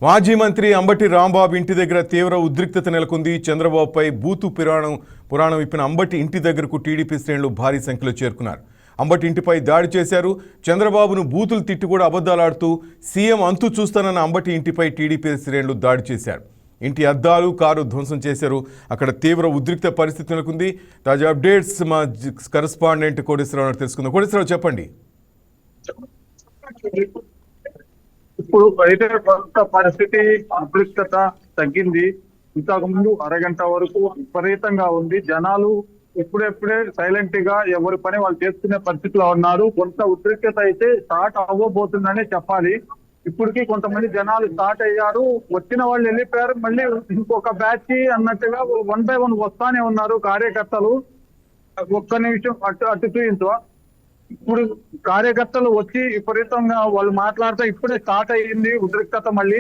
మాజీ మంత్రి అంబటి రాంబాబు ఇంటి దగ్గర తీవ్ర ఉద్రిక్తత నెలకొంది. చంద్రబాబుపై బూతు పురాణం విప్పిన అంబటి ఇంటి దగ్గరకు టీడీపీ శ్రేణులు భారీ సంఖ్యలో చేరుకున్నారు. అంబటి ఇంటిపై దాడి చేశారు. చంద్రబాబును బూతులు తిట్టి కూడా అబద్ధాలాడుతూ సీఎం అంతు చూస్తానన్న అంబటి ఇంటిపై టీడీపీ శ్రేణులు దాడి చేశారు. ఇంటి అద్దాలు, కారు ధ్వంసం చేశారు. అక్కడ తీవ్ర ఉద్రిక్త పరిస్థితి నెలకొంది. తాజా అప్డేట్స్ మా కరెస్పాండెంట్ కోటేశ్వరరావు తెలుసుకుందాం. కోటేశ్వరరావు చెప్పండి. ఇప్పుడు అయితే కొంత పరిస్థితి ఉద్రిక్తత తగ్గింది. ఇంతకు ముందు అరగంట వరకు విపరీతంగా ఉంది. జనాలు ఇప్పుడే సైలెంట్ గా ఎవరి పని వాళ్ళు చేసుకునే పరిస్థితిలో ఉన్నారు. కొంత ఉద్రిక్తత అయితే స్టార్ట్ అవ్వబోతుందనే చెప్పాలి. ఇప్పటికీ కొంతమంది జనాలు స్టార్ట్ అయ్యారు. వచ్చిన వాళ్ళు వెళ్ళిపోయారు. మళ్ళీ ఇంకొక బ్యాచ్ అన్నట్టుగా 1 by 1 వస్తానే ఉన్నారు కార్యకర్తలు. ఒక్క నిమిషం అటు చూయించు. ఇప్పుడు కార్యకర్తలు వచ్చి విపరీతంగా వాళ్ళు మాట్లాడితే ఇప్పుడే స్టార్ట్ అయ్యింది ఉద్రిక్తత. మళ్ళీ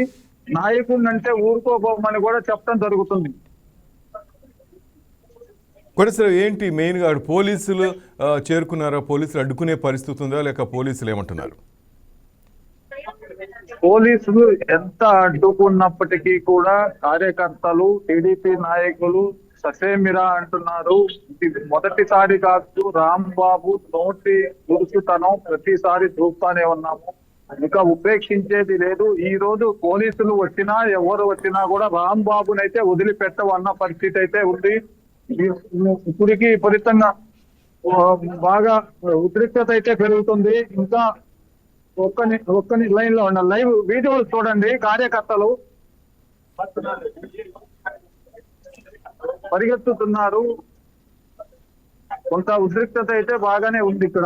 నాయకుడిని అంటే ఊరుకోబోమని కూడా చెప్పడం జరుగుతుంది. కోటేశ్వరరావు, ఏంటి మెయిన్గా పోలీసులు చేరుకున్నారా? పోలీసులు అడ్డుకునే పరిస్థితి ఉందా, లేక పోలీసులు ఏమంటున్నారు? పోలీసులు ఎంత అడ్డుకున్నప్పటికీ కూడా కార్యకర్తలు, టీడీపీ నాయకులు ససేమిరా అంటున్నారు. ఇది మొదటిసారి కాదు, రాంబాబు నోటి దురుసుతనం ప్రతిసారి చూస్తానే ఉన్నాము. ఇంకా ఉపేక్షించేది లేదు. ఈ రోజు పోలీసులు వచ్చినా ఎవరు వచ్చినా కూడా రాంబాబునైతే వదిలిపెట్టవన్న పరిస్థితి అయితే ఉంది. ఇప్పటికి విపరీతంగా బాగా ఉద్రిక్తత అయితే పెరుగుతుంది. ఇంకా ఒక్కని లైన్ లో ఉన్న లైవ్ వీడియోలు చూడండి. కార్యకర్తలు పరిగెత్తుతున్నారు. కొంత ఉద్రిక్తత అయితే బాగానే ఉంది ఇక్కడ.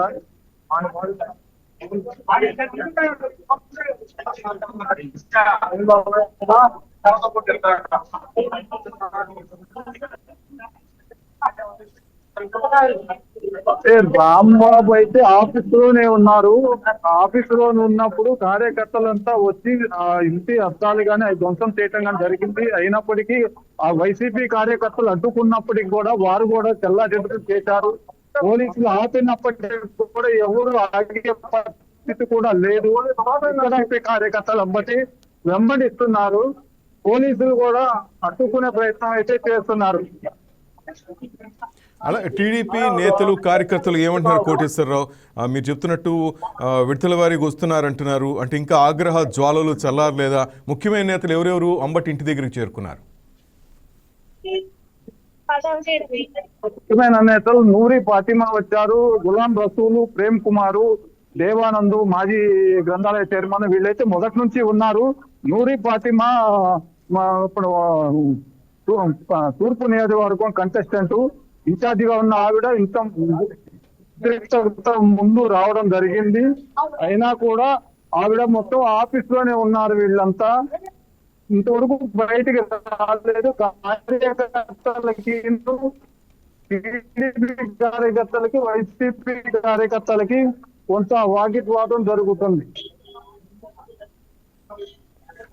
రాంబాబు అయితే ఆఫీస్ లోనే ఉన్నారు. ఆఫీస్ లో ఉన్నప్పుడు కార్యకర్తలంతా వచ్చి ఆ ఇంటి అద్దాలు కానీ అవి ధ్వంసం చేయటం కానీ జరిగింది. అయినప్పటికీ ఆ వైసీపీ కార్యకర్తలు అడ్డుకున్నప్పటికీ కూడా వారు కూడా చెల్లాచెదురు చేశారు. పోలీసులు ఆపినప్పటికీ కూడా ఎవరు ఆగే పరిస్థితి కూడా లేదు. కార్యకర్తలు అంబటి వెంబడిస్తున్నారు. పోలీసులు కూడా అడ్డుకునే ప్రయత్నం అయితే చేస్తున్నారు. అలా టీడీపీ నేతలు, కార్యకర్తలు ఏమంటున్నారు కోటేశ్వరరావు? మీరు చెప్తున్నట్టు విడతల వారికి వస్తున్నారంటున్నారు. అంటే ఇంకా ఆగ్రహ జ్వాలలు చల్లారలేదా? ముఖ్యమైన నేతలు ఎవరెవరు అంబటి ఇంటి దగ్గరికి చేరుకున్నారు? ముఖ్యమైన నేతలు నూరి ఫాతిమా వచ్చారు. గులాం రసూలు, ప్రేమ్ కుమారు, దేవానంద్, మాజీ గ్రంథాలయ చైర్మన్, వీళ్ళైతే మొదటి నుంచి ఉన్నారు. నూరి ఫాతిమా ఇప్పుడు తూర్పు నియోజకవర్గం కంటెస్టెంట్, ఇన్ఛార్జిగా ఉన్న ఆవిడ ఇంత ముందు రావడం జరిగింది. అయినా కూడా ఆవిడ మొత్తం ఆఫీస్ లోనే ఉన్నారు. వీళ్ళంతా ఇంతవరకు బయటికి రాలేదు. కార్యకర్తలకి వైసీపీ కార్యకర్తలకి కొంత వాగ్వాదం జరుగుతుంది.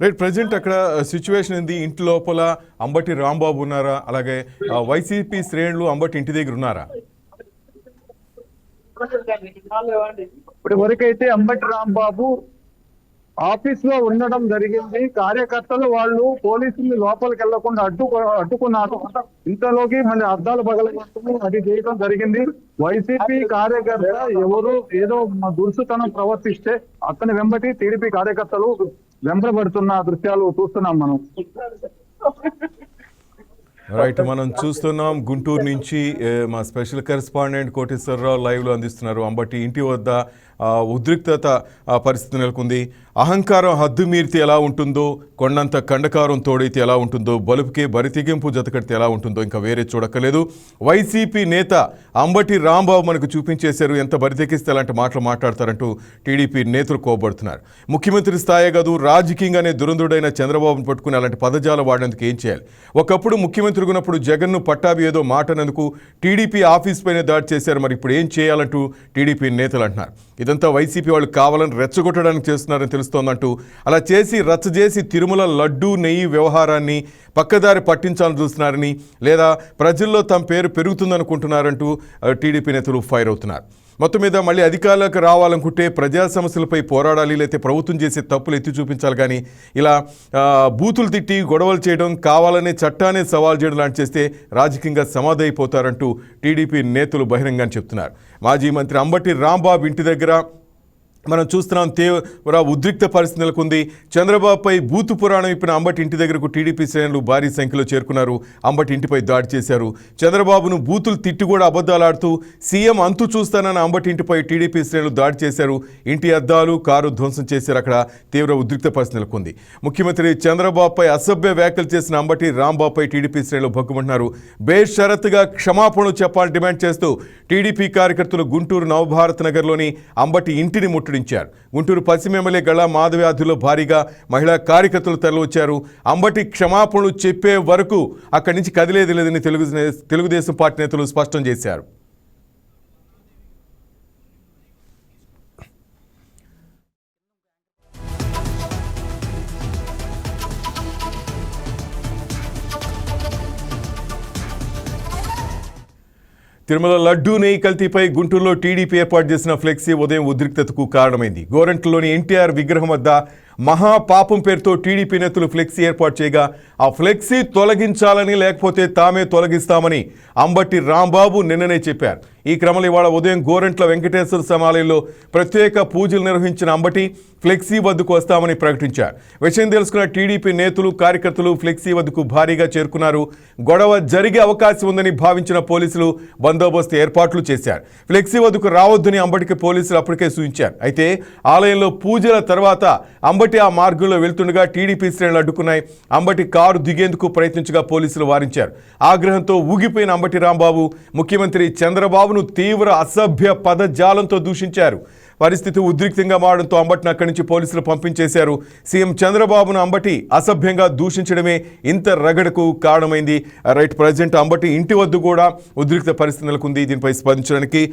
రైట్, ప్రజెంట్ అక్కడ సిచ్యువేషన్ ఏంది? ఇంటి లోపల అంబటి రాంబాబు ఉన్నారా? అలాగే వైసీపీ శ్రేణులు అంబటి ఇంటి దగ్గర ఉన్నారా? ఇప్పటి వరకైతే అంబటి రాంబాబు ఆఫీస్ లో ఉండడం జరిగింది. కార్యకర్తలు వాళ్ళు పోలీసులు లోపలికి వెళ్లకుండా అడ్డుకున్నారు. ఇంతలోకి మళ్ళీ అద్దాలు పగలగొట్టడం అది చేయడం జరిగింది. వైసీపీ కార్యకర్త ఎవరు ఏదో దురుసుతనం ప్రవర్తిస్తే అతని వెంబటి టీడీపీ కార్యకర్తలు వెంబడబడుతున్న దృశ్యాలు చూస్తున్నాం మనం. రైట్, మనం చూస్తున్నాం గుంటూరు నుంచి మా స్పెషల్ కరెస్పాండెంట్ కోటేశ్వరరావు లైవ్లో అందిస్తున్నారు. అంబటి ఇంటి వద్ద ఉద్రిక్తత పరిస్థితి నెలకొంది. అహంకారం హద్దు మీరితే ఎలా ఉంటుందో, కొండంత కండకారం తోడైతే ఎలా ఉంటుందో, బలుపుకే బరితెగింపు జతకడితే ఎలా ఉంటుందో ఇంకా వేరే చూడక్కలేదు. వైసీపీ నేత అంబటి రాంబాబు మనకు చూపించేశారు. ఎంత బరితెగిస్తే అలాంటి మాటలు మాట్లాడతారంటూ టీడీపీ నేతలు కోపడుతున్నారు. ముఖ్యమంత్రి స్థాయి కాదు, రాజకీయంగానే దురంధుడైన చంద్రబాబును పట్టుకుని అలాంటి పదజాలు వాడేందుకు ఏం చేయాలి? ఒకప్పుడు ముఖ్యమంత్రి ఉన్నప్పుడు జగన్ను పట్టాభి ఏదో మాటనందుకు టీడీపీ ఆఫీస్ పైన దాడి చేశారు. మరి ఇప్పుడు ఏం చేయాలంటూ టీడీపీ నేతలు అంటున్నారు. ఇదంతా వైసీపీ వాళ్ళు కావాలని రెచ్చగొట్టడానికి చేస్తున్నారని తెలుస్తోందంటూ, అలా చేసి రచ్చ చేసి తిరుమల లడ్డూ నెయ్యి వ్యవహారాన్ని పక్కదారి పట్టించాలని చూస్తున్నారని, లేదా ప్రజల్లో తమ పేరు పెరుగుతుందనుకుంటున్నారంటూ టీడీపీ నేతలు ఫైర్ అవుతున్నారు. మొత్తం మీద మళ్ళీ అధికారులకు రావాలనుకుంటే ప్రజా సమస్యలపై పోరాడాలి, లేకపోతే ప్రభుత్వం చేసే తప్పులు ఎత్తి చూపించాలి. కానీ ఇలా బూతులు తిట్టి గొడవలు చేయడం, కావాలనే చట్టాన్ని సవాల్ చేయడం లాంటి చేస్తే రాజకీయంగా సమాధైపోతారంటూ టీడీపీ నేతలు బహిరంగంగా చెప్తున్నారు. మాజీ మంత్రి అంబటి రాంబాబు ఇంటి దగ్గర మనం చూస్తున్నాం తీవ్ర ఉద్రిక్త పరిస్థితి నెలకొంది. చంద్రబాబుపై బూతు పురాణం ఇప్పిన అంబటి ఇంటి దగ్గరకు టీడీపీ శ్రేణులు భారీ సంఖ్యలో చేరుకున్నారు. అంబటి ఇంటిపై దాడి చేశారు. చంద్రబాబును బూతులు తిట్టి కూడా అబద్ధాలాడుతూ సీఎం అంతు చూస్తానన్న అంబటి ఇంటిపై టీడీపీ శ్రేణులు దాడి చేశారు. ఇంటి అద్దాలు, కారు ధ్వంసం చేశారు. అక్కడ తీవ్ర ఉద్రిక్త పరిస్థితి నెలకొంది. ముఖ్యమంత్రి చంద్రబాబుపై అసభ్య వ్యాఖ్యలు చేసిన అంబటి రాంబాబుపై టీడీపీ శ్రేణులు భగ్గుమంటున్నారు. బేషరతుగా క్షమాపణలు చెప్పాలని డిమాండ్ చేస్తూ టీడీపీ కార్యకర్తలు గుంటూరు నవభారత్ నగర్లోని అంబటి ఇంటిని ముట్టడించారు. గుంటూరు పశ్చిమ ఎమ్మెల్యే గళ మాధవ్యాధుల్లో భారీగా మహిళా కార్యకర్తలు తరలివచ్చారు. అంబటి క్షమాపణలు చెప్పే వరకు అక్కడి నుంచి కదిలేది లేదని తెలుగుదేశం పార్టీ నేతలు స్పష్టం చేశారు. తిరుమల లడ్డూ నెయ్యి కల్తీపై గుంటూరులో టీడీపీ ఏర్పాటు చేసిన ఫ్లెక్సీ ఉదయం ఉద్రిక్తతకు కారణమైంది. గోరంట్లలోని ఎన్టీఆర్ విగ్రహం వద్ద మహాపాపం పేరుతో టీడీపీ నేతలు ఫ్లెక్సీ ఏర్పాటు చేయగా ఆ ఫ్లెక్సీ తొలగించాలని, లేకపోతే తామే తొలగిస్తామని అంబటి రాంబాబు నిన్ననే చెప్పారు. ఈ క్రమంలో ఇవాళ ఉదయం గోరంట్ల వెంకటేశ్వర సమాలయంలో ప్రత్యేక పూజలు నిర్వహించిన అంబటి ఫ్లెక్సీ వద్దకు వస్తామని ప్రకటించారు. విషయం తెలుసుకున్న టీడీపీ నేతలు, కార్యకర్తలు ఫ్లెక్సీ వద్దకు భారీగా చేరుకున్నారు. గొడవ జరిగే అవకాశం ఉందని భావించిన పోలీసులు బందోబస్తు ఏర్పాట్లు చేశారు. ఫ్లెక్సీ వద్దకు రావద్దని అంబటికి పోలీసులు అప్పటికే సూచించారు. అయితే ఆలయంలో పూజల తర్వాత అంబటి ఆ మార్గంలో వెళ్తుండగా టీడీపీ శ్రేణులు అడ్డుకున్నాయి. అంబటి కారు దిగేందుకు ప్రయత్నించగా పోలీసులు వారించారు. ఆగ్రహంతో ఊగిపోయిన అంబటి రాంబాబు ముఖ్యమంత్రి చంద్రబాబును తీవ్ర అసభ్య పదజాలంతో దూషించారు. పరిస్థితి ఉద్రిక్తంగా మారడంతో అంబటిని అక్కడి నుంచి పోలీసులు పంపించేశారు. సీఎం చంద్రబాబును అంబటి అసభ్యంగా దూషించడమే ఇంత రగడకు కారణమైంది. రైట్, ప్రజెంట్ అంబటి ఇంటి వద్ద కూడా ఉద్రిక్త పరిస్థితి నెలకొంది. దీనిపై స్పందించడానికి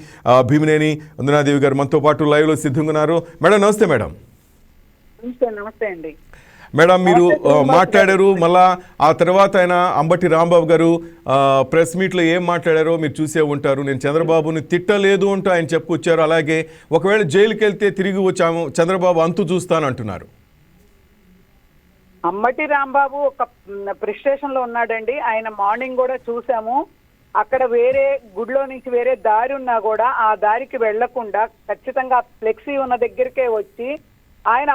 భీమినేని వందనాదేవి గారు మనతో పాటు లైవ్లో సిద్ధంగా ఉన్నారు. మేడం నమస్తే. మేడం నమస్తే అండి. మేడం మీరు మాట్లాడారు, మళ్ళా ఆ తర్వాత ఆయన అంబటి రాంబాబు గారు ప్రెస్ మీట్లో ఏం మాట్లాడారో మీరు చూసే ఉంటారు. నేను చంద్రబాబుని తిట్టలేదు అంటూ ఆయన చెప్పుకొచ్చారు. అలాగే ఒకవేళ జైలుకి వెళ్తే తిరిగి వచ్చాము, చంద్రబాబు అంతు చూస్తానంటున్నారు. అంబటి రాంబాబు ఒక ప్రెస్ స్టేషన్ లో ఉన్నాడండి. ఆయన మార్నింగ్ కూడా చూసాము. అక్కడ వేరే గుడిలో నుంచి వేరే దారి ఉన్నా కూడా ఆ దారికి వెళ్లకుండా ఖచ్చితంగా ఫ్లెక్సీ ఉన్న దగ్గరికే వచ్చి ఆయన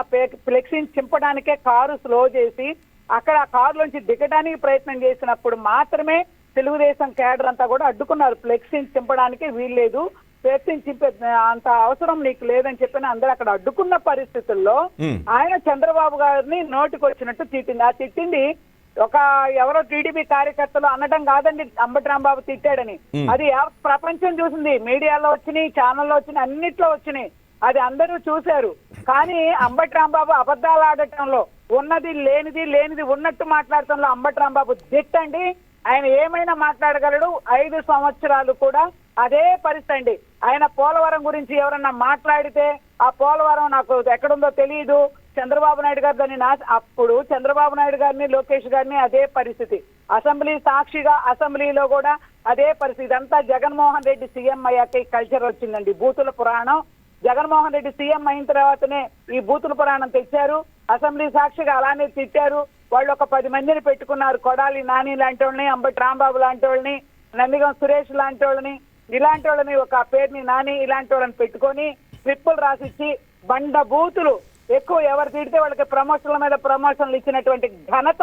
ఫ్లెక్సీని చింపడానికే కారు స్లో చేసి అక్కడ ఆ కారులోంచి దిగడానికి ప్రయత్నం చేసినప్పుడు మాత్రమే తెలుగుదేశం కేడర్ అంతా కూడా అడ్డుకున్నారు. ఫ్లెక్సీని చింపడానికి వీల్లేదు, ఫ్లెక్సీని చింపే అంత అవసరం నీకు లేదని చెప్పిన అందరూ అక్కడ అడ్డుకున్న పరిస్థితుల్లో ఆయన చంద్రబాబు గారిని నోటికి వచ్చినట్టు తిట్టింది. ఆ తిట్టింది ఒక ఎవరో టీడీపీ కార్యకర్తలు అనడం కాదండి అంబటి రాంబాబు తిట్టాడని. అది ప్రపంచం చూసింది, మీడియాలో వచ్చినాయి, ఛానల్లో వచ్చినాయి, అన్నిట్లో వచ్చినాయి. అది అందరూ చూశారు. కానీ అంబటి రాంబాబు అబద్ధాలు ఆడటంలో, ఉన్నది లేనిది లేనిది ఉన్నట్టు మాట్లాడటంలో అంబటి రాంబాబు దిట్టండి. ఆయన ఏమైనా మాట్లాడగలడు. 5 సంవత్సరాలు కూడా అదే పరిస్థితి అండి. ఆయన పోలవరం గురించి ఎవరన్నా మాట్లాడితే ఆ పోలవరం నాకు ఎక్కడుందో తెలియదు, చంద్రబాబు నాయుడు గారు దాన్ని అప్పుడు చంద్రబాబు నాయుడు గారిని, లోకేష్ గారిని అదే పరిస్థితి. అసెంబ్లీ సాక్షిగా అసెంబ్లీలో కూడా అదే పరిస్థితి. ఇదంతా జగన్మోహన్ రెడ్డి సీఎం అయ్యాక కల్చర్ వచ్చిందండి. బూతుల పురాణం జగన్మోహన్ రెడ్డి సీఎం అయిన తర్వాతనే ఈ బూతుల పురాణం తెచ్చారు. అసెంబ్లీ సాక్షిగా అలానే తిట్టారు. వాళ్ళు ఒక 10 మందిని పెట్టుకున్నారు. కొడాలి నాని లాంటి వాళ్ళని, అంబటి రాంబాబు లాంటి వాళ్ళని, నందిగం సురేష్ లాంటి వాళ్ళని, ఇలాంటి వాళ్ళని, ఒక పేరుని నాని ఇలాంటి వాళ్ళని పెట్టుకొని స్లిప్పులు రాసిచ్చి బండ బూతులు ఎక్కువ ఎవరు తిడితే వాళ్ళకి ప్రమోషన్ల మీద ప్రమోషన్లు ఇచ్చినటువంటి ఘనత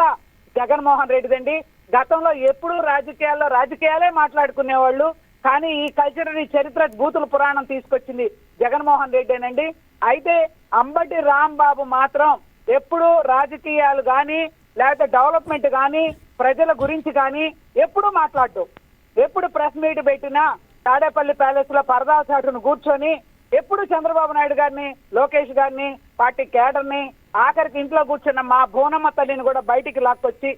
జగన్మోహన్ రెడ్డిదండి. గతంలో ఎప్పుడూ రాజకీయాలే మాట్లాడుకునేవాళ్ళు. కానీ ఈ కల్చర్, ఈ చరిత్ర, బూతుల పురాణం తీసుకొచ్చింది జగన్మోహన్ రెడ్డేనండి. అయితే అంబటి రాంబాబు మాత్రం ఎప్పుడు రాజకీయాలు కానీ, లేకపోతే డెవలప్మెంట్ కానీ, ప్రజల గురించి కానీ ఎప్పుడు మాట్లాడు. ఎప్పుడు ప్రెస్ మీట్ పెట్టినా తాడేపల్లి ప్యాలెస్ లో పరదా చాటును కూర్చొని ఎప్పుడు చంద్రబాబు నాయుడు గారిని, లోకేష్ గారిని, పార్టీ కేడర్ని, ఆఖరికి ఇంట్లో కూర్చున్న మా భువనమ్మ తల్లిని కూడా బయటికి లాక్కొచ్చి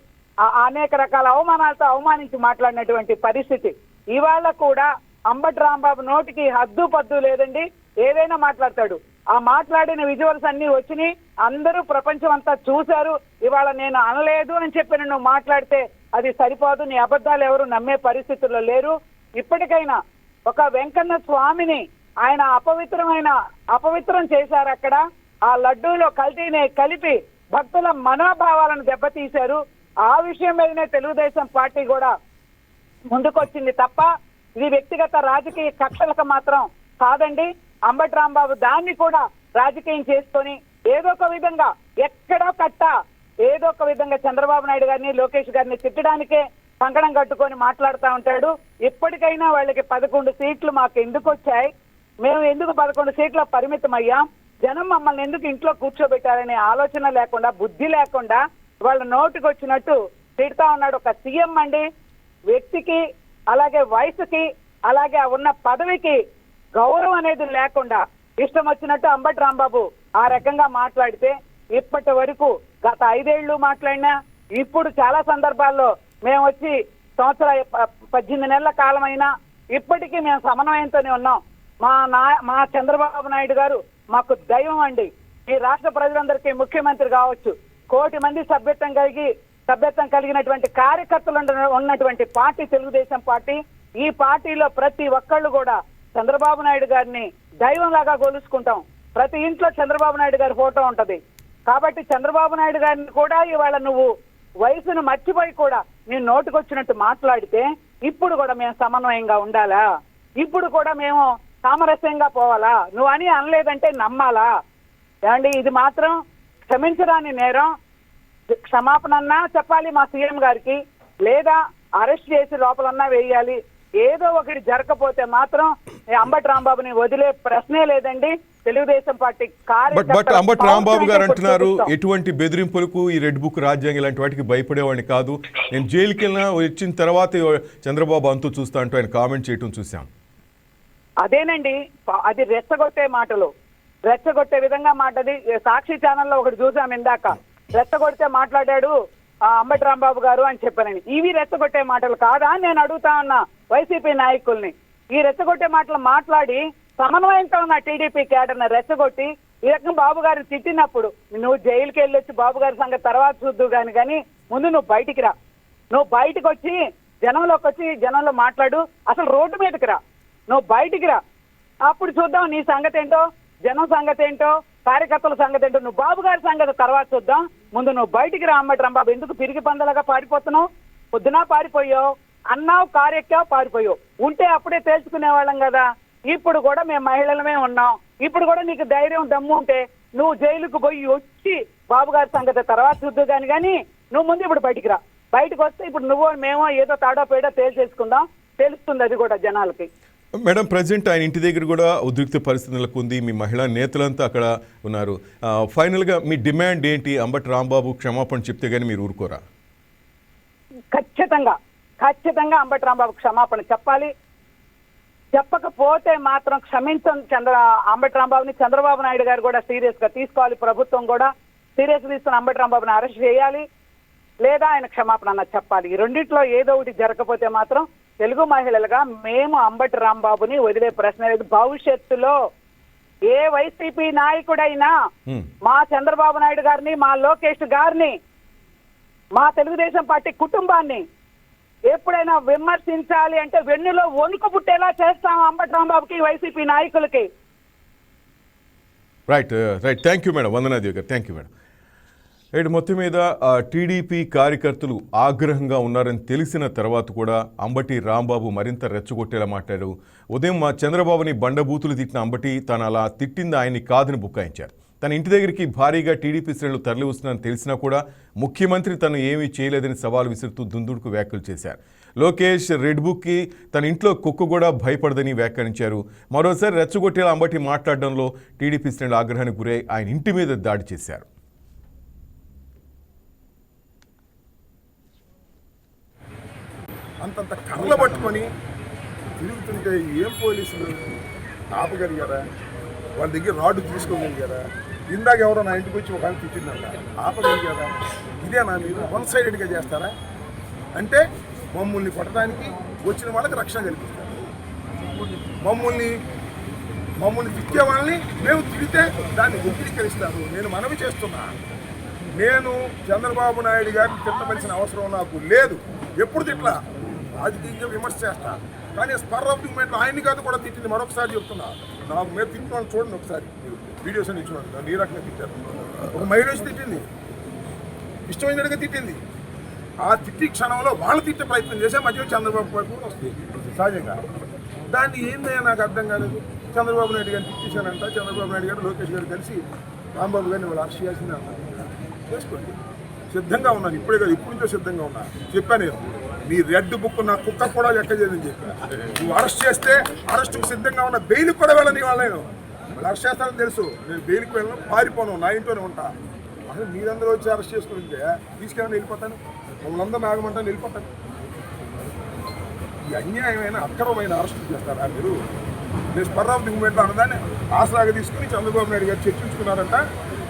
అనేక రకాల అవమానాలతో అవమానించి మాట్లాడినటువంటి పరిస్థితి. ఇవాళ కూడా అంబటి రాంబాబు నోటికి హద్దు పద్దు లేదండి. ఏదైనా మాట్లాడతాడు. ఆ మాట్లాడిన విజువల్స్ అన్ని వచ్చినాయి, అందరూ ప్రపంచం అంతా చూశారు. ఇవాళ నేను అనలేదు అని చెప్పి నువ్వు మాట్లాడితే అది సరిపోదు. నీ అబద్ధాలు ఎవరు నమ్మే పరిస్థితుల్లో లేరు. ఇప్పటికైనా ఒక వెంకన్న స్వామిని ఆయన అపవిత్రం చేశారు. అక్కడ ఆ లడ్డూలో కల్తీని కలిపి భక్తుల మనోభావాలను దెబ్బతీశారు. ఆ విషయం మీదనే తెలుగుదేశం పార్టీ కూడా ముందుకొచ్చింది తప్ప ఇది వ్యక్తిగత రాజకీయ కక్షలకు మాత్రం కాదండి. అంబటి రాంబాబు దాన్ని కూడా రాజకీయం చేసుకొని ఏదో ఒక విధంగా ఎక్కడో ఏదో ఒక విధంగా చంద్రబాబు నాయుడు గారిని లోకేష్ గారిని తిట్టడానికే కంకణం కట్టుకొని మాట్లాడుతూ ఉంటాడు. ఇప్పటికైనా వాళ్ళకి 11 సీట్లు మాకు ఎందుకు వచ్చాయి, మేము ఎందుకు 11 సీట్ల పరిమితం అయ్యాం, జనం మమ్మల్ని ఎందుకు ఇంట్లో కూర్చోబెట్టారనే ఆలోచన లేకుండా, బుద్ధి లేకుండా వాళ్ళ నోటికి వచ్చినట్టు తిడతా ఉన్నాడు. ఒక సీఎం అండి, వ్యక్తికి అలాగే వయసుకి అలాగే ఉన్న పదవికి గౌరవం అనేది లేకుండా ఇష్టం వచ్చినట్టు అంబటి రాంబాబు ఆ రకంగా మాట్లాడితే ఇప్పటి వరకు గత 5 ఏళ్లు మాట్లాడినా ఇప్పుడు చాలా సందర్భాల్లో మేము వచ్చి 18 నెలల కాలమైనా ఇప్పటికీ మేము సమన్వయంతోనే ఉన్నాం. మా చంద్రబాబు నాయుడు గారు మాకు దైవం అండి. ఈ రాష్ట్ర ప్రజలందరికీ ముఖ్యమంత్రి కావచ్చు. 1 కోటి మంది సభ్యత్వం కలిగినటువంటి కార్యకర్తలు ఉన్నటువంటి పార్టీ తెలుగుదేశం పార్టీ. ఈ పార్టీలో ప్రతి ఒక్కళ్ళు కూడా చంద్రబాబు నాయుడు గారిని దైవం లాగా గొలుసుకుంటాం. ప్రతి ఇంట్లో చంద్రబాబు నాయుడు గారి ఫోటో ఉంటది. కాబట్టి చంద్రబాబు నాయుడు గారిని కూడా ఇవాళ నువ్వు వయసును మర్చిపోయి కూడా నీ నోటుకొచ్చినట్టు మాట్లాడితే ఇప్పుడు కూడా మేము సమన్వయంగా ఉండాలా, ఇప్పుడు కూడా మేము సామరస్యంగా పోవాలా, నువ్వు అని అనలేదంటే నమ్మాలా? ఏమండి, ఇది మాత్రం క్షమించరాని నేరం. క్షమాపణన్నా చెప్పాలి మా సీఎం గారికి, లేదా అరెస్ట్ చేసి లోపలన్నా వేయాలి. ఏదో ఒకటి జరగకపోతే మాత్రం అంబటి రాంబాబుని వదిలే ప్రశ్నే లేదండి. తెలుగుదేశం పార్టీ బట్ అంబటి రాంబాబు గారు అంటున్నారు ఎటువంటి బెదిరింపులకు ఈ రెడ్ బుక్ రాజ్యాంగం ఇలాంటి వాటికి భయపడేవాడిని కాదు, నేను జైలుకి వెళ్ళినా వచ్చిన తర్వాత చంద్రబాబు అంతు చూస్తా అంటూ ఆయన కామెంట్ చేయటం చూసాం. అదేనండి, అది రెచ్చగొట్టే విధంగా మాటది. సాక్షి ఛానల్లో ఒకటి చూసాం ఇందాక, రెచ్చగొడితే మాట్లాడాడు అంబటి రాంబాబు గారు అని చెప్పానని. ఇవి రెచ్చగొట్టే మాటలు కాదా నేను అడుగుతా ఉన్నా వైసీపీ నాయకుల్ని. ఈ రెచ్చగొట్టే మాటలు మాట్లాడి సమన్వయంతో ఉన్న టీడీపీ క్యాడర్ని రెచ్చగొట్టి ఈ రకంగా బాబు గారిని తిట్టినప్పుడు నువ్వు జైలుకి వెళ్ళొచ్చి బాబు గారి సంగతి తర్వాత చూద్దు కానీ ముందు నువ్వు బయటికి రా. నువ్వు బయటకు వచ్చి జనంలోకి వచ్చి జనంలో మాట్లాడు. అసలు రోడ్డు మీదకి రా, నువ్వు బయటికి రా. అప్పుడు చూద్దాం నీ సంగతి ఏంటో, జనం సంగతి ఏంటో, కార్యకర్తల సంగతి ఏంటో. నువ్వు బాబు గారి సంగతి తర్వాత చూద్దాం. ముందు నువ్వు బయటికి రా. అంబటి రాంబాబు ఎందుకు పిరిగి పందలాగా పారిపోతున్నావు? పొద్దున పారిపోయావు, అన్నావు, కారెక్కావు, పారిపోయావు. ఉంటే అప్పుడే తేల్చుకునే వాళ్ళం కదా. ఇప్పుడు కూడా మేము మహిళలమే ఉన్నాం. ఇప్పుడు కూడా నీకు ధైర్యం దమ్ము ఉంటే నువ్వు జైలుకు పోయి వచ్చి బాబు గారి సంగతి తర్వాత చూద్దు కానీ నువ్వు ముందు ఇప్పుడు బయటికి రా. బయటకు వస్తే ఇప్పుడు నువ్వు మేమో ఏదో తాడో పేడో తేల్చేసుకుందాం, తెలుస్తుంది అది కూడా జనాలకి. మేడం, ప్రజెంట్ ఆయన ఇంటి దగ్గర కూడా ఉద్రిక్త పరిస్థితులకు ఉంది. మీ మహిళా నేతలంతా అక్కడ ఉన్నారు. ఫైనల్గా మీ డిమాండ్ ఏంటి? అంబటి రాంబాబు క్షమాపణ చెప్తే కానీ మీరు ఊరుకోరా? ఖచ్చితంగా అంబటి రాంబాబు క్షమాపణ చెప్పాలి. చెప్పకపోతే మాత్రం అంబటి రాంబాబుని చంద్రబాబు నాయుడు గారు కూడా సీరియస్ గా తీసుకోవాలి. ప్రభుత్వం కూడా సీరియస్ గా తీసుకుని అంబటి రాంబాబుని అరెస్ట్ చేయాలి, లేదా ఆయన క్షమాపణ అన్న చెప్పాలి. ఈ రెండిట్లో ఏదో ఒకటి జరగకపోతే మాత్రం తెలుగు మహిళలుగా మేము అంబటి రాంబాబుని వదిలే ప్రశ్న లేదు. భవిష్యత్తులో ఏ వైసీపీ నాయకుడైనా మా చంద్రబాబు నాయుడు గారిని, మా లోకేష్ గారిని, మా తెలుగుదేశం పార్టీ కుటుంబాన్ని ఎప్పుడైనా విమర్శించాలి అంటే వెన్నులో వణుకు పుట్టేలా చేస్తాం అంబటి రాంబాబుకి, వైసీపీ నాయకులకి. Right. Thank you madam. Vandana Devi గారు, థ్యాంక్ యూ మేడం. రైట్, మొత్తం మీద టీడీపీ కార్యకర్తలు ఆగ్రహంగా ఉన్నారని తెలిసిన తర్వాత కూడా అంబటి రాంబాబు మరింత రెచ్చగొట్టేలా మాట్లాడారు. ఉదయం మా చంద్రబాబుని బండబూతులు తిట్టిన అంబటి తను అలా తిట్టింది ఆయన్ని కాదని బుకాయించారు. తన ఇంటి దగ్గరికి భారీగా టీడీపీ శ్రేణులు తరలి వస్తున్నారని తెలిసినా కూడా ముఖ్యమంత్రి తను ఏమీ చేయలేదని సవాల్ విసురుతూ దుందుడుకు వ్యాఖ్యలు చేశారు. లోకేష్ రెడ్ బుక్కి తన ఇంట్లో కుక్క కూడా భయపడదని వ్యాఖ్యానించారు. మరోసారి రెచ్చగొట్టేలా అంబటి మాట్లాడడంలో టీడీపీ శ్రేణులు ఆగ్రహానికి గురై ఆయన ఇంటి మీద దాడి చేశారు. అంతంత కర్రలు పట్టుకొని తిరుగుతుంటే ఏం పోలీసులు ఆపగలిగారా? వాళ్ళ దగ్గర రాడ్డు తీసుకోగలిగారా? ఇందాక ఎవరో నా ఇంటికి వచ్చి ఒక తిట్టిందంట, ఆపగలిగారా? ఇదేనా మీరు వన్ సైడెడ్గా చేస్తారా? అంటే మమ్మల్ని కొట్టడానికి వచ్చిన వాళ్ళకి రక్షణ కల్పిస్తారు. మమ్మల్ని తిట్టే వాళ్ళని మేము తిడితే దాన్ని గుర్తికరిస్తారు. నేను మనవి చేస్తున్నా, నేను చంద్రబాబు నాయుడు గారిని తిట్టవలసిన అవసరం నాకు లేదు. ఎప్పుడు తిట్లా రాజకీయంగా విమర్శ చేస్తా, కానీ స్పర్ ఆఫ్ ది మూమెంట్లో ఆయన్ని కాదు కూడా తిట్టింది. మరొకసారి చెప్తున్నా, నాకు మీద తిట్టుకోవాలి చూడండి ఒకసారి, మీరు వీడియోస్ అన్ని చూడండి. నన్ను ఈ రకంగా తిట్టారు. ఒక మహిళ వచ్చి తిట్టింది, ఇష్టమైనట్టుగా తిట్టింది. ఆ తిట్టి క్షణంలో వాళ్ళు తిట్టే ప్రయత్నం చేసే మధ్య చంద్రబాబు వైపు వస్తుంది సహజంగా. దాన్ని ఏందయ్యా నాకు అర్థం కాలేదు. చంద్రబాబు నాయుడు గారిని తిట్టేశానంట. చంద్రబాబు నాయుడు గారు లోకేష్ గారు కలిసి రాంబాబు గారిని వాళ్ళు అరెస్ట్ చేయాల్సిందే అన్నారు. చేసుకోండి, సిద్ధంగా ఉన్నాను. ఇప్పుడే కాదు, ఇప్పుడు నుంచో సిద్ధంగా ఉన్నా. చెప్పాను నేను, నీ రెడ్ బుక్ నా కుక్క కూడా లెక్క చేయదని చెప్పా. నువ్వు అరెస్ట్ చేస్తే అరెస్టుకు సిద్ధంగా ఉన్న, బెయిల్కి కూడా వెళ్ళని వాళ్ళు. నేను మళ్ళీ అరెస్ట్ చేస్తానని తెలుసు. నేను బెయిల్కి వెళ్ళను, పారిపోను, నా ఇంట్లోనే ఉంటా. అసలు మీరందరూ వచ్చి అరెస్ట్ చేసుకుంటే తీసుకెళ్ళని వెళ్ళిపోతాను, మమ్మల్ని అందరూ ఆగమంటాను, వెళ్ళిపోతాను. ఈ అన్యాయమైన అక్రమమైన అరెస్టులు చేస్తారా మీరు? నేను స్పర్ ఆఫ్ ది మూమెంట్ అన్నదాన్ని ఆసరాగా తీసుకుని చంద్రబాబు నాయుడు గారు చర్చించుకున్నారంట.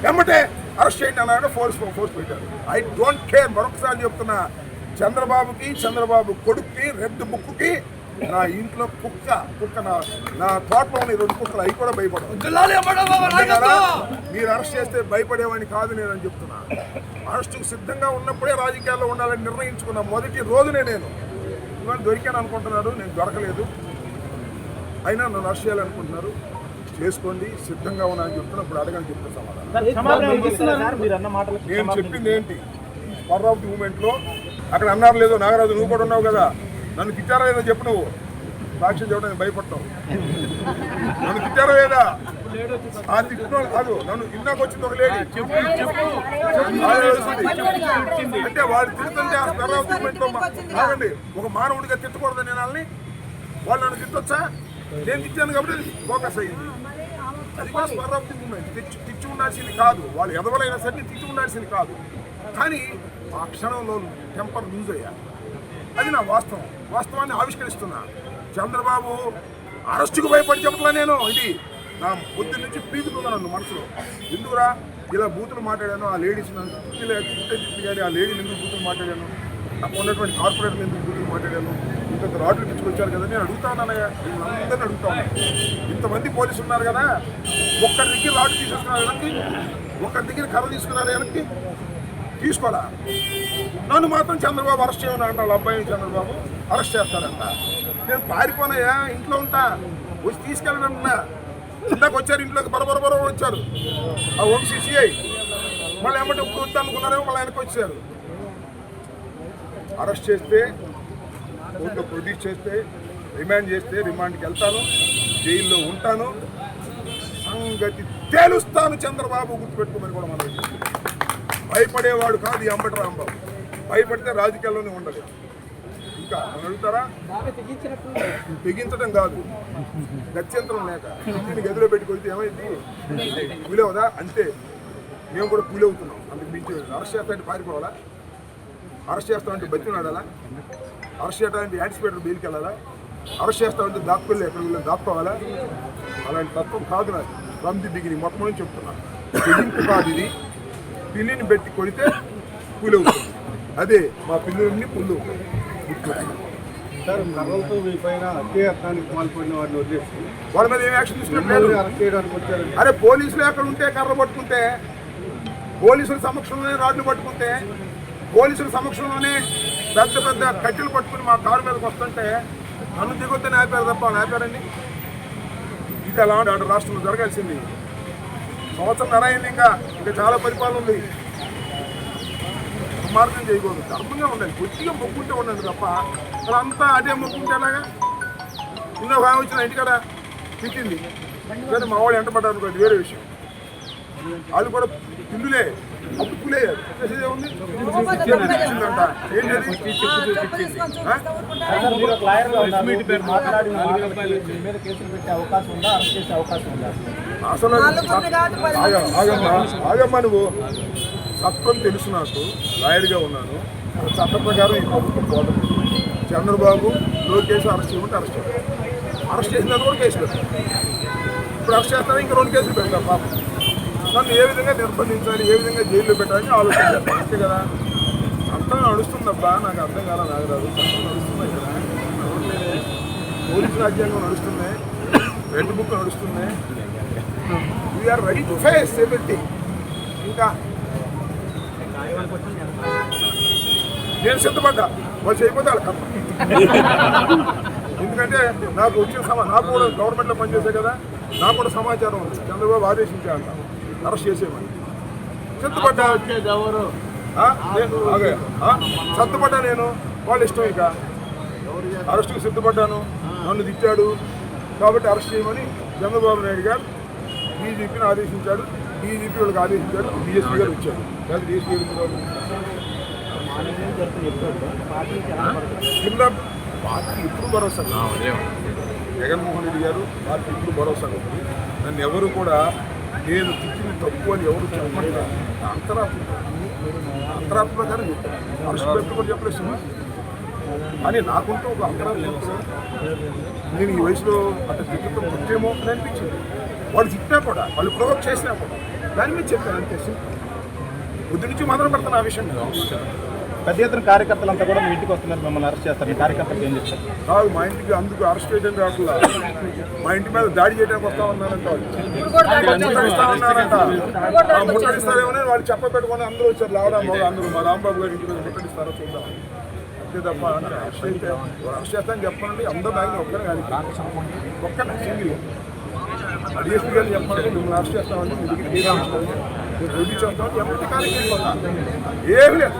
వెంబటే అరెస్ట్ చేయండి అన్నాడు, ఫోర్స్ పెట్టారు. I don't care. మరొకసారి చెప్తున్నా, చంద్రబాబుకి, చంద్రబాబు కొడుక్కి, రెడ్ బుక్కి, నా ఇంట్లో కుక్క నా తోటలో ఉన్న 2 కుక్కలు, అవి కూడా భయపడవు. మీరు అరెస్ట్ చేస్తే భయపడేవాడిని కాదు నేనని చెప్తున్నా. అరెస్టుకు సిద్ధంగా ఉన్నప్పుడే రాజకీయాల్లో ఉండాలని నిర్ణయించుకున్న మొదటి రోజునే నేను. ఇవాళ దొరికాను అనుకుంటున్నారు, నేను దొరకలేదు. అయినా నన్ను అరెస్ట్ చేయాలనుకుంటున్నారు, చేసుకోండి, సిద్ధంగా ఉన్నా అని చెప్తున్నప్పుడు అడగని చెప్తే సమాధానం. నేను చెప్పింది ఏంటి? స్పర్ ఆఫ్ ది మూమెంట్లో అక్కడ అన్నారు లేదో, నాగరాజు నువ్వు కూడా ఉన్నావు కదా, నన్ను తిట్టారా లేదో చెప్పు. నువ్వు సాక్ష్యం చెప్పడానికి భయపడతావు. నన్ను తిట్టారా లేదా? ఆ తిట్టిన కాదు, నన్ను ఇందాక వచ్చింది ఒక లేడీ అంటే వాళ్ళు తిడుతుంటే ఆ స్పర్ ఆఫ్ ది మూమెంట్లో కాదండి, ఒక మానవుడిగా తిట్టకూడదు నేను వాళ్ళని. వాళ్ళు నన్ను తిట్టొచ్చా? నేను తిట్టాను కాబట్టి ఫోకస్ అయ్యింది. అది కూడా స్పర్ ఆఫ్ ది మూమెంట్. తిట్టి ఉండాల్సింది కాదు, వాళ్ళు ఎదవలైనా సరే తిట్టి ఉండాల్సింది కాదు. కానీ ఆ క్షణంలో టెంపర్ లూజ్ అయ్యా. అది నా వాస్తవాన్ని ఆవిష్కరిస్తున్నా. చంద్రబాబు అరెస్టుకు భయపడి చెప్పట్లా నేను. ఇది నా పొద్దు నుంచి పీకుతున్నా నన్ను మనసులో. ఎందుకురా ఇలా బూతులు మాట్లాడాను? ఆ లేడీస్ నన్ను తిట్టి కానీ ఆ లేడీని ఎందుకు బూతులు మాట్లాడాను? నాకు ఉన్నటువంటి కార్పొరేటర్ ఎందుకు బూతులు మాట్లాడాను? ఇంకొక రాడ్లు పిచ్చుకొచ్చారు కదా, నేను అడుగుతా ఉన్నానయ్యా, అందరినీ అడుగుతా ఉన్నాను. ఇంతమంది పోలీసులు ఉన్నారు కదా, ఒక్కరి దగ్గర రాడ్లు తీసుకున్నారు వెనక్కి, ఒక్కరి దగ్గర కర్ర తీసుకున్నారు వెనక్కి, తీసుకోరా. నన్ను మాత్రం చంద్రబాబు అరెస్ట్ చేయమని అంట. వాళ్ళ అబ్బాయిని చంద్రబాబు అరెస్ట్ చేస్తారంట. నేను పారిపోనయ్యా, ఇంట్లో ఉంటా, వచ్చి తీసుకెళ్ళనున్నా. ఇందాక వచ్చారు, ఇంట్లోకి బరబర వచ్చారు ఆ OCCI. మళ్ళీ ఏమంటే ఇప్పుడు వద్దు అనుకున్నారేమో, మళ్ళీ ఆయనకు వచ్చారు. అరెస్ట్ చేస్తే, కోర్టులో ప్రొడ్యూస్ చేస్తే, రిమాండ్ చేస్తే రిమాండ్కి వెళ్తాను, జైల్లో ఉంటాను, సంగతి తేలుస్తాను. చంద్రబాబు గుర్తుపెట్టుకోమని కూడా మనం భయపడేవాడు కాదు ఈ అంబటి రాంబాబు. భయపడితే రాజకీయాల్లోనే ఉండలేదు. ఇంకా నన్ను అడుగుతారా? తెగించడం కాదు, గత్యంతరం లేక ఇంటిని గదిలో పెట్టుకొస్తే ఏమైంది? కూలేవదా? అంతే, మేము కూడా కూలవుతున్నాం. అందుకు మించి అరెస్ట్ చేస్తామంటే పారిపోవాలా? అరెస్ట్ చేస్తామంటే బతికినాడాలా? అరెస్ట్ చేయడానికి యాంటిసిపేటర్ బెయిల్కి వెళ్ళాలా? అరెస్ట్ చేస్తామంటే దాక్కులు ఎక్కడ వెళ్ళి దాక్కోవాలా? అలాంటి తత్వం కాదు నాకు. ఫ్రమ్ ది బిగినింగ్ మొత్తం నుంచి చెప్తున్నాను. తెగింపు కాదు ఇది. పిల్లిని పెట్టి కొడితే పులి అవుతుంది. అదే మా పిల్లుల్ని పుల్లు. సార్, కర్రలతో మీ పైన అత్యాచారానికి పాల్పడిన వారిని వదిలేసి వాళ్ళ మీద ఏం యాక్షన్ తీసుకున్నట్లేదు. అరెస్ట్ చేయడానికి వచ్చారు. అరే పోలీసులు ఎక్కడ ఉంటే కర్ర పట్టుకుంటే, పోలీసుల సమక్షంలోనే రాడ్లు పట్టుకుంటే, పోలీసుల సమక్షంలోనే పెద్ద పెద్ద కట్టెలు పట్టుకుని మా కారు మీదకి వస్తుంటే నన్ను దిగొద్దని ఆపారు తప్ప ఆపారండి. ఇది ఎలా అటు రాష్ట్రంలో జరగాల్సింది. సంవత్సరం అయింది, ఇంకా చాలా పరిపాలన ఉంది. మార్గం చేయకూడదు, ధర్మంగా ఉండాలి. కొద్దిగా మొక్కుంటే ఉండండి తప్ప అంతా అదే మొక్కుంటే ఎలాగా? ఇంకో భాగం వచ్చిన ఇంటికాడ తిట్టింది సరే, మా వాళ్ళు ఎంటపడ్డారు అనుకోండి, వేరే విషయం. వాళ్ళు కూడా పిల్లులే, అప్పుడు పులే ఉంది. అసలు ఆగమ్మా, నువ్వు చట్టం తెలుసు నాకు, లాయర్గా ఉన్నాను. చట్ట ప్రకారం ఈ ప్రభుత్వం పోతుంది. చంద్రబాబు లోకేష్ అరెస్ట్ చేయమంటే అరెస్ట్ చేయాలి. అరెస్ట్ చేసిన కూడా కేసు పెడతారు. ఇప్పుడు అరెస్ట్ చేస్తాను, ఇంకా 2 కేసులు పెడతారు. పాపం నన్ను ఏ విధంగా నిర్బంధించాలి, ఏ విధంగా జైల్లో పెట్టాలని ఆలోచించాలి. అంతే కదా, చట్టం నడుస్తుందబ్బా. నాకు అర్థం కాల నాగరాజు, చట్టం నడుస్తున్నాయి కదా, పోలీసు రాజ్యాంగం నడుస్తున్నాయి, రెడ్ బుక్ నడుస్తున్నాయి. We are ready to face everything. ఇంకా నేను సిద్ధపడ్డా, వాళ్ళు చేయకపోతే వాళ్ళ కర్మ. ఎందుకంటే నాకు వచ్చిన నాకు కూడా గవర్నమెంట్లో పనిచేసే కదా, నాకు కూడా సమాచారం ఉంది. చంద్రబాబు ఆదేశించాలంట అరెస్ట్ చేసేమని. సిద్ధపడ్డా సత్తుపడ్డా నేను, వాళ్ళ ఇష్టం. ఇక అరెస్టుకు సిద్ధపడ్డాను, నన్ను తిట్టాడు కాబట్టి అరెస్ట్ చేయమని చంద్రబాబు నాయుడు గారు డీజీపీని ఆదేశించాడు. డీజీపీ వాళ్ళకి ఆదేశించాడు, డిఎస్పీ గారు వచ్చాడు. లేదా డిఎస్పీ కింద పార్టీ ఇప్పుడు భరోసా, జగన్మోహన్ రెడ్డి గారు పార్టీ ఇప్పుడు భరోసా ఉంది. నన్ను ఎవరు కూడా నేను తిట్టిన తప్పు అని ఎవరు చెప్పకుండా అంతరాత్మ ప్రకారం చెప్పారు. అరెస్ట్ పెట్టుకొని చెప్పలేదు అని నాకుంటూ ఒక అంతరాత్మ. నేను ఈ వయసులో అట్లా తిట్టడం తప్పేమో అని అనిపించింది. వాళ్ళు తిట్టినా కూడా, వాళ్ళు ప్రొవోక్ చేసినా కూడా దాని మీద చెప్పాను అంతే. పొద్దు నుంచి మొదలు పెడతాను ఆ విషయం మీద. పెద్ద ఎత్తున కార్యకర్తలంతా కూడా మీ ఇంటికి వస్తున్నారు, మిమ్మల్ని అరెస్ట్ చేస్తారు. మీ కార్యకర్తలకు ఏం చెప్తారు? కాదు, మా ఇంటికి అందుకు అరెస్ట్ చేయడం రాకుండా మా ఇంటి మీద దాడి చేయడానికి వస్తా ఉన్నారంట. ముట్టడిస్తారేమో వాళ్ళు చెప్పబెట్టుకొని అందరూ వచ్చారు. లావడం అందరూ మా రాంబాబు గారి ఇంటి మీద ముట్టడిస్తారో చూద్దాం అంతే తప్ప. అరెస్ట్ అయితే అరెస్ట్ చేస్తానని చెప్పండి. అందరూ నాయన ఒక్కనే కానీ ఒక్కనే సింగిల్ డిఎస్పీ గారిని చెప్పండి, మిమ్మల్ని అరెస్ట్ చేస్తామని మీ దగ్గర రెడీ చేస్తామని ఎవరికి కార్యక్రమం ఏమి లేదు.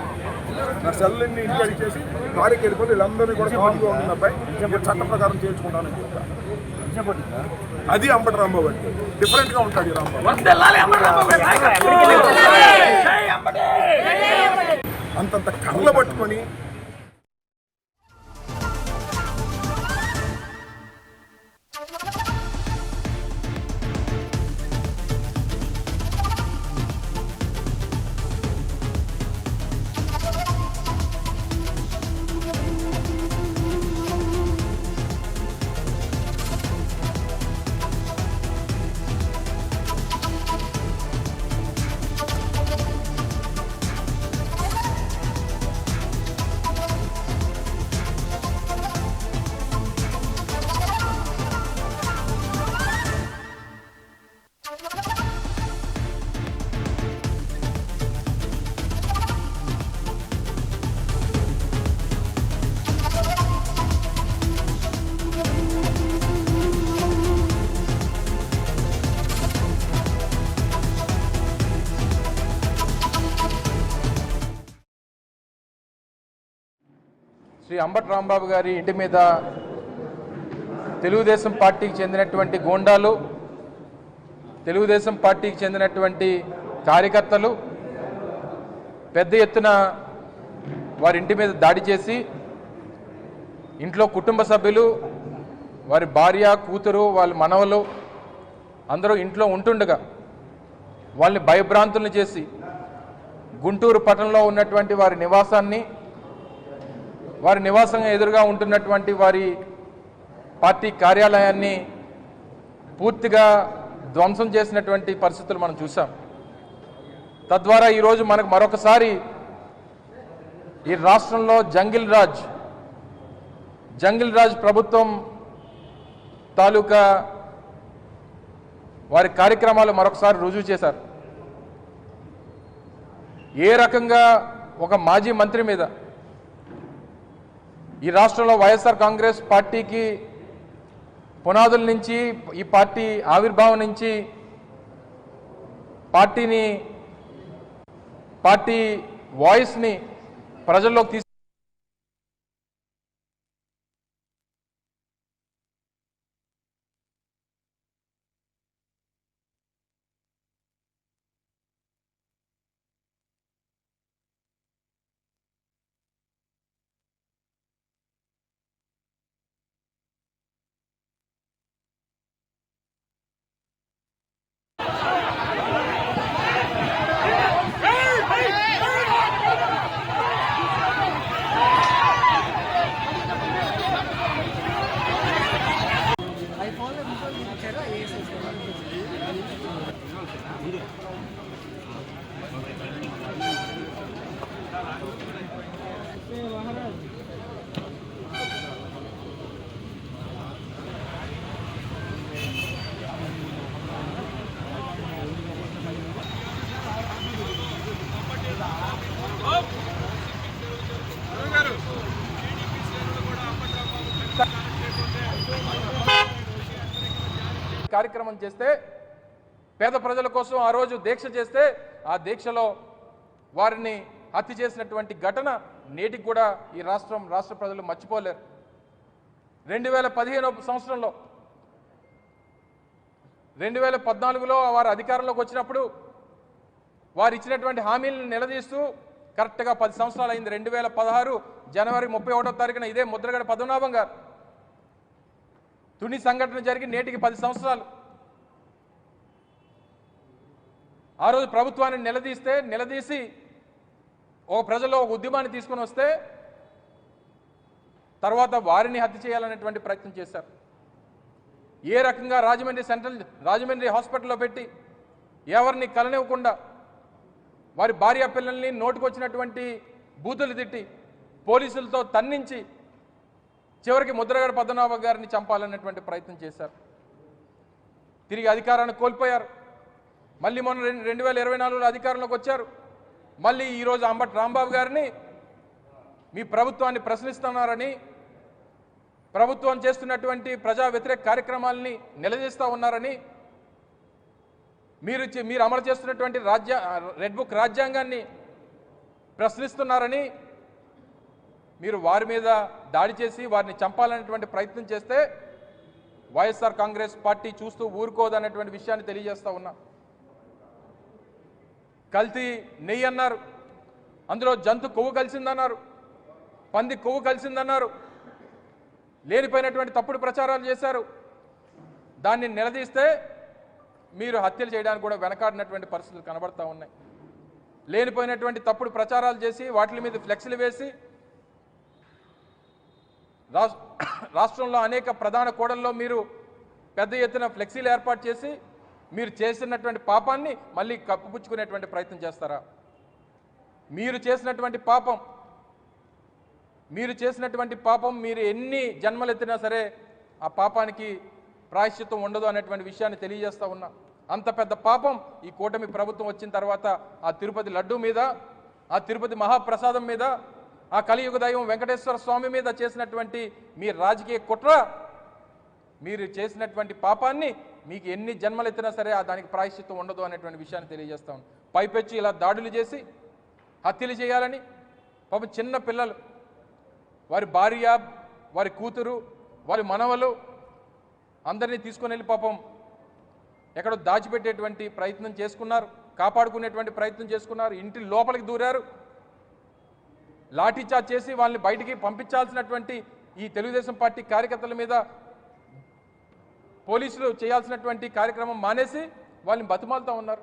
నా సెల్ని ఇంటికి అడిగేసి కాడికి వెళ్ళిపోతే వీళ్ళందరినీ కూడా కామ్గా ఉన్న అబ్బాయి చట్ట ప్రకారం చేర్చుకుంటానని చెప్తాను. అది అంబటి రాంబాబు అంటే డిఫరెంట్గా ఉంటాడు ఈ రాంబాబు. అంతంత కళ్ళ పట్టుకొని శ్రీ అంబటి రాంబాబు గారి ఇంటి మీద తెలుగుదేశం పార్టీకి చెందినటువంటి గూండాలు, తెలుగుదేశం పార్టీకి చెందినటువంటి కార్యకర్తలు పెద్ద ఎత్తున వారి ఇంటి మీద దాడి చేసి ఇంట్లో కుటుంబ సభ్యులు, వారి భార్య, కూతురు, వాళ్ళ మనవలు అందరూ ఇంట్లో ఉంటుండగా వాళ్ళని భయభ్రాంతులను చేసి గుంటూరు పట్టణంలో ఉన్నటువంటి వారి నివాసాన్ని, వారి నివాసం ఎదురుగా ఉంటున్నటువంటి వారి పార్టీ కార్యాలయాన్ని పూర్తిగా ధ్వంసం చేసినటువంటి పరిస్థితులు మనం చూసాం. తద్వారా ఈరోజు మనకు మరొకసారి ఈ రాష్ట్రంలో జంగిల్ రాజ్ ప్రభుత్వం తాలూకా వారి కార్యక్రమాలు మరొకసారి రుజువు చేశారు. ఏ రకంగా ఒక మాజీ మంత్రి మీద, ఈ రాష్ట్రంలో వైఎస్ఆర్ కాంగ్రెస్ పార్టీకి పునాదుల నుంచి, ఈ పార్టీ ఆవిర్భావం నుంచి పార్టీ వాయిస్ని ప్రజల్లోకి తీసుకు కార్యక్రమం చేస్తే, పేద ప్రజల కోసం ఆ రోజు దీక్ష చేస్తే, ఆ దీక్షలో వారిని హత్య చేసినటువంటి ఘటన నేటికి కూడా ఈ రాష్ట్ర ప్రజలు మర్చిపోలేరు. 2015 సంవత్సరంలో 2014లో వారు అధికారంలోకి వచ్చినప్పుడు వారు ఇచ్చినటువంటి హామీలను నిలదీస్తూ కరెక్ట్గా 10 సంవత్సరాలు అయింది. 2016 జనవరి 31వ తారీఖున ఇదే ముద్రగడ పద్మనాభం గారు తుని సంఘటన జరిగి నేటికి 10 సంవత్సరాలు. ఆ రోజు ప్రభుత్వాన్ని నిలదీసి ఒక ప్రజల్లో ఒక ఉద్యమాన్ని తీసుకొని వస్తే తర్వాత వారిని హత్య చేయాలనేటువంటి ప్రయత్నం చేశారు. ఏ రకంగా రాజమండ్రి హాస్పిటల్లో పెట్టి ఎవరిని కలనివ్వకుండా వారి భార్య పిల్లల్ని నోటుకొచ్చినటువంటి బూతులు తిట్టి పోలీసులతో తన్నించి చివరికి ముద్రగడ పద్మనాభం గారిని చంపాలనేటువంటి ప్రయత్నం చేశారు. తిరిగి అధికారాన్ని కోల్పోయారు. మళ్ళీ మొన్న 2024లో అధికారంలోకి వచ్చారు. మళ్ళీ ఈరోజు అంబటి రాంబాబు గారిని మీ ప్రభుత్వాన్ని ప్రశ్నిస్తున్నారని, ప్రభుత్వం చేస్తున్నటువంటి ప్రజా వ్యతిరేక కార్యక్రమాలని నిలదీస్తూ ఉన్నారని, మీరు అమలు చేస్తున్నటువంటి రెడ్ బుక్ రాజ్యాంగాన్ని ప్రశ్నిస్తున్నారని మీరు వారి మీద దాడి చేసి వారిని చంపాలనేటువంటి ప్రయత్నం చేస్తే వైఎస్ఆర్ కాంగ్రెస్ పార్టీ చూస్తూ ఊరుకోదనేటువంటి విషయాన్ని తెలియజేస్తా ఉన్నా. కల్తీ నెయ్యి అన్నారు, అందులో జంతు కొవ్వు కలిసిందన్నారు, పంది కొవ్వు కలిసిందన్నారు, లేనిపోయినటువంటి తప్పుడు ప్రచారాలు చేశారు. దాన్ని నిలదీస్తే మీరు హత్యలు చేయడానికి కూడా వెనకాడినటువంటి పరిస్థితులు కనబడతా ఉన్నాయి. లేనిపోయినటువంటి తప్పుడు ప్రచారాలు చేసి వాటి మీద ఫ్లెక్సీలు వేసి రాష్ట్రంలో అనేక ప్రధాన కూడల్లో మీరు పెద్ద ఎత్తున ఫ్లెక్సీలు ఏర్పాటు చేసి మీరు చేసినటువంటి పాపాన్ని మళ్ళీ కప్పుపుచ్చుకునేటువంటి ప్రయత్నం చేస్తారా? మీరు చేసినటువంటి పాపం మీరు ఎన్ని జన్మలెత్తినా సరే ఆ పాపానికి ప్రాయశ్చిత్తం ఉండదు అనేటువంటి విషయాన్ని తెలియజేస్తా ఉన్నా. అంత పెద్ద పాపం ఈ కూటమి ప్రభుత్వం వచ్చిన తర్వాత ఆ తిరుపతి లడ్డూ మీద, ఆ తిరుపతి మహాప్రసాదం మీద, ఆ కలియుగ దైవం వెంకటేశ్వర స్వామి మీద చేసినటువంటి మీ రాజకీయ కుట్ర, మీరు చేసినటువంటి పాపాన్ని మీకు ఎన్ని జన్మలెత్తినా సరే దానికి ప్రాయశ్చిత్తం ఉండదు అనేటువంటి విషయాన్ని తెలియజేస్తాం. పైపెచ్చి ఇలా దాడులు చేసి హత్యలు చేయాలని పాపం చిన్న పిల్లలు, వారి భార్య, వారి కూతురు, వారి మనవలు అందరినీ తీసుకొని వెళ్ళి పాపం ఎక్కడో దాచిపెట్టేటువంటి ప్రయత్నం చేసుకున్నారు, కాపాడుకునేటువంటి ప్రయత్నం చేసుకున్నారు, ఇంటి లోపలికి దూరారు, లాఠీచార్జ్ చేసి వాళ్ళని బయటికి పంపించాల్సినటువంటి ఈ తెలుగుదేశం పార్టీ కార్యకర్తల మీద పోలీసులు చేయాల్సినటువంటి కార్యక్రమం మానేసి వాళ్ళని బతిమాలుతూ ఉన్నారు.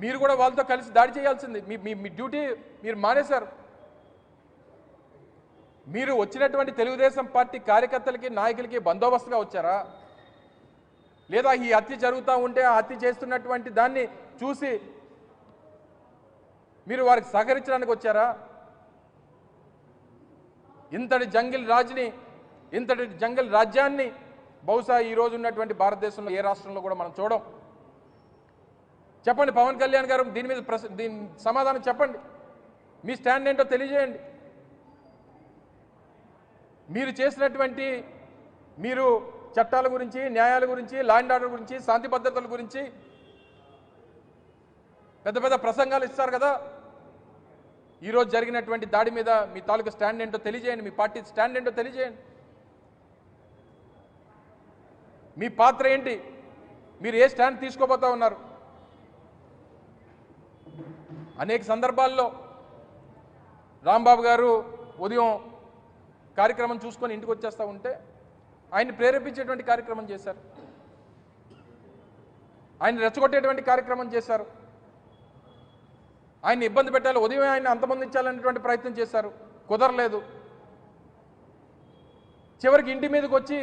మీరు కూడా వాళ్ళతో కలిసి దాడి చేయాల్సింది, మీ డ్యూటీ మీరు మానేశారు. మీరు వచ్చినటువంటి తెలుగుదేశం పార్టీ కార్యకర్తలకి, నాయకులకి బందోబస్తుగా వచ్చారా? లేదా ఈ హత్య జరుగుతూ ఉంటే ఆ హత్య చేస్తున్నటువంటి దాన్ని చూసి మీరు వారికి సహకరించడానికి వచ్చారా? ఇంతటి జంగిల్ రాజ్యాన్ని బహుశా ఈరోజు ఉన్నటువంటి భారతదేశంలో ఏ రాష్ట్రంలో కూడా మనం చూడం. చెప్పండి పవన్ కళ్యాణ్ గారు, దీని సమాధానం చెప్పండి. మీ స్టాండ్ ఏంటో తెలియజేయండి. మీరు చేసినటువంటి మీరు చట్టాల గురించి, న్యాయాల గురించి, లా అండ్ ఆర్డర్ గురించి, శాంతి భద్రతల గురించి పెద్ద పెద్ద ప్రసంగాలు ఇస్తారు కదా. ఈరోజు జరిగినటువంటి దాడి మీద మీ తాలూకు స్టాండ్ ఏంటో తెలియజేయండి, మీ పార్టీ స్టాండ్ ఏంటో తెలియజేయండి. మీ పాత్ర ఏంటి? మీరు ఏ స్టాండ్ తీసుకోబోతా ఉన్నారు? అనేక సందర్భాల్లో రాంబాబు గారు ఉదయం కార్యక్రమం చూసుకొని ఇంటికి వచ్చేస్తూ ఉంటే ఆయన్ని ప్రేరేపించేటువంటి కార్యక్రమం చేశారు, ఆయన రెచ్చగొట్టేటువంటి కార్యక్రమం చేశారు, ఆయన ఇబ్బంది పెట్టాలి, ఉదయం ఆయన అంతమొందించాలనేటువంటి ప్రయత్నం చేశారు, కుదరలేదు. చివరికి ఇంటి మీదకి వచ్చి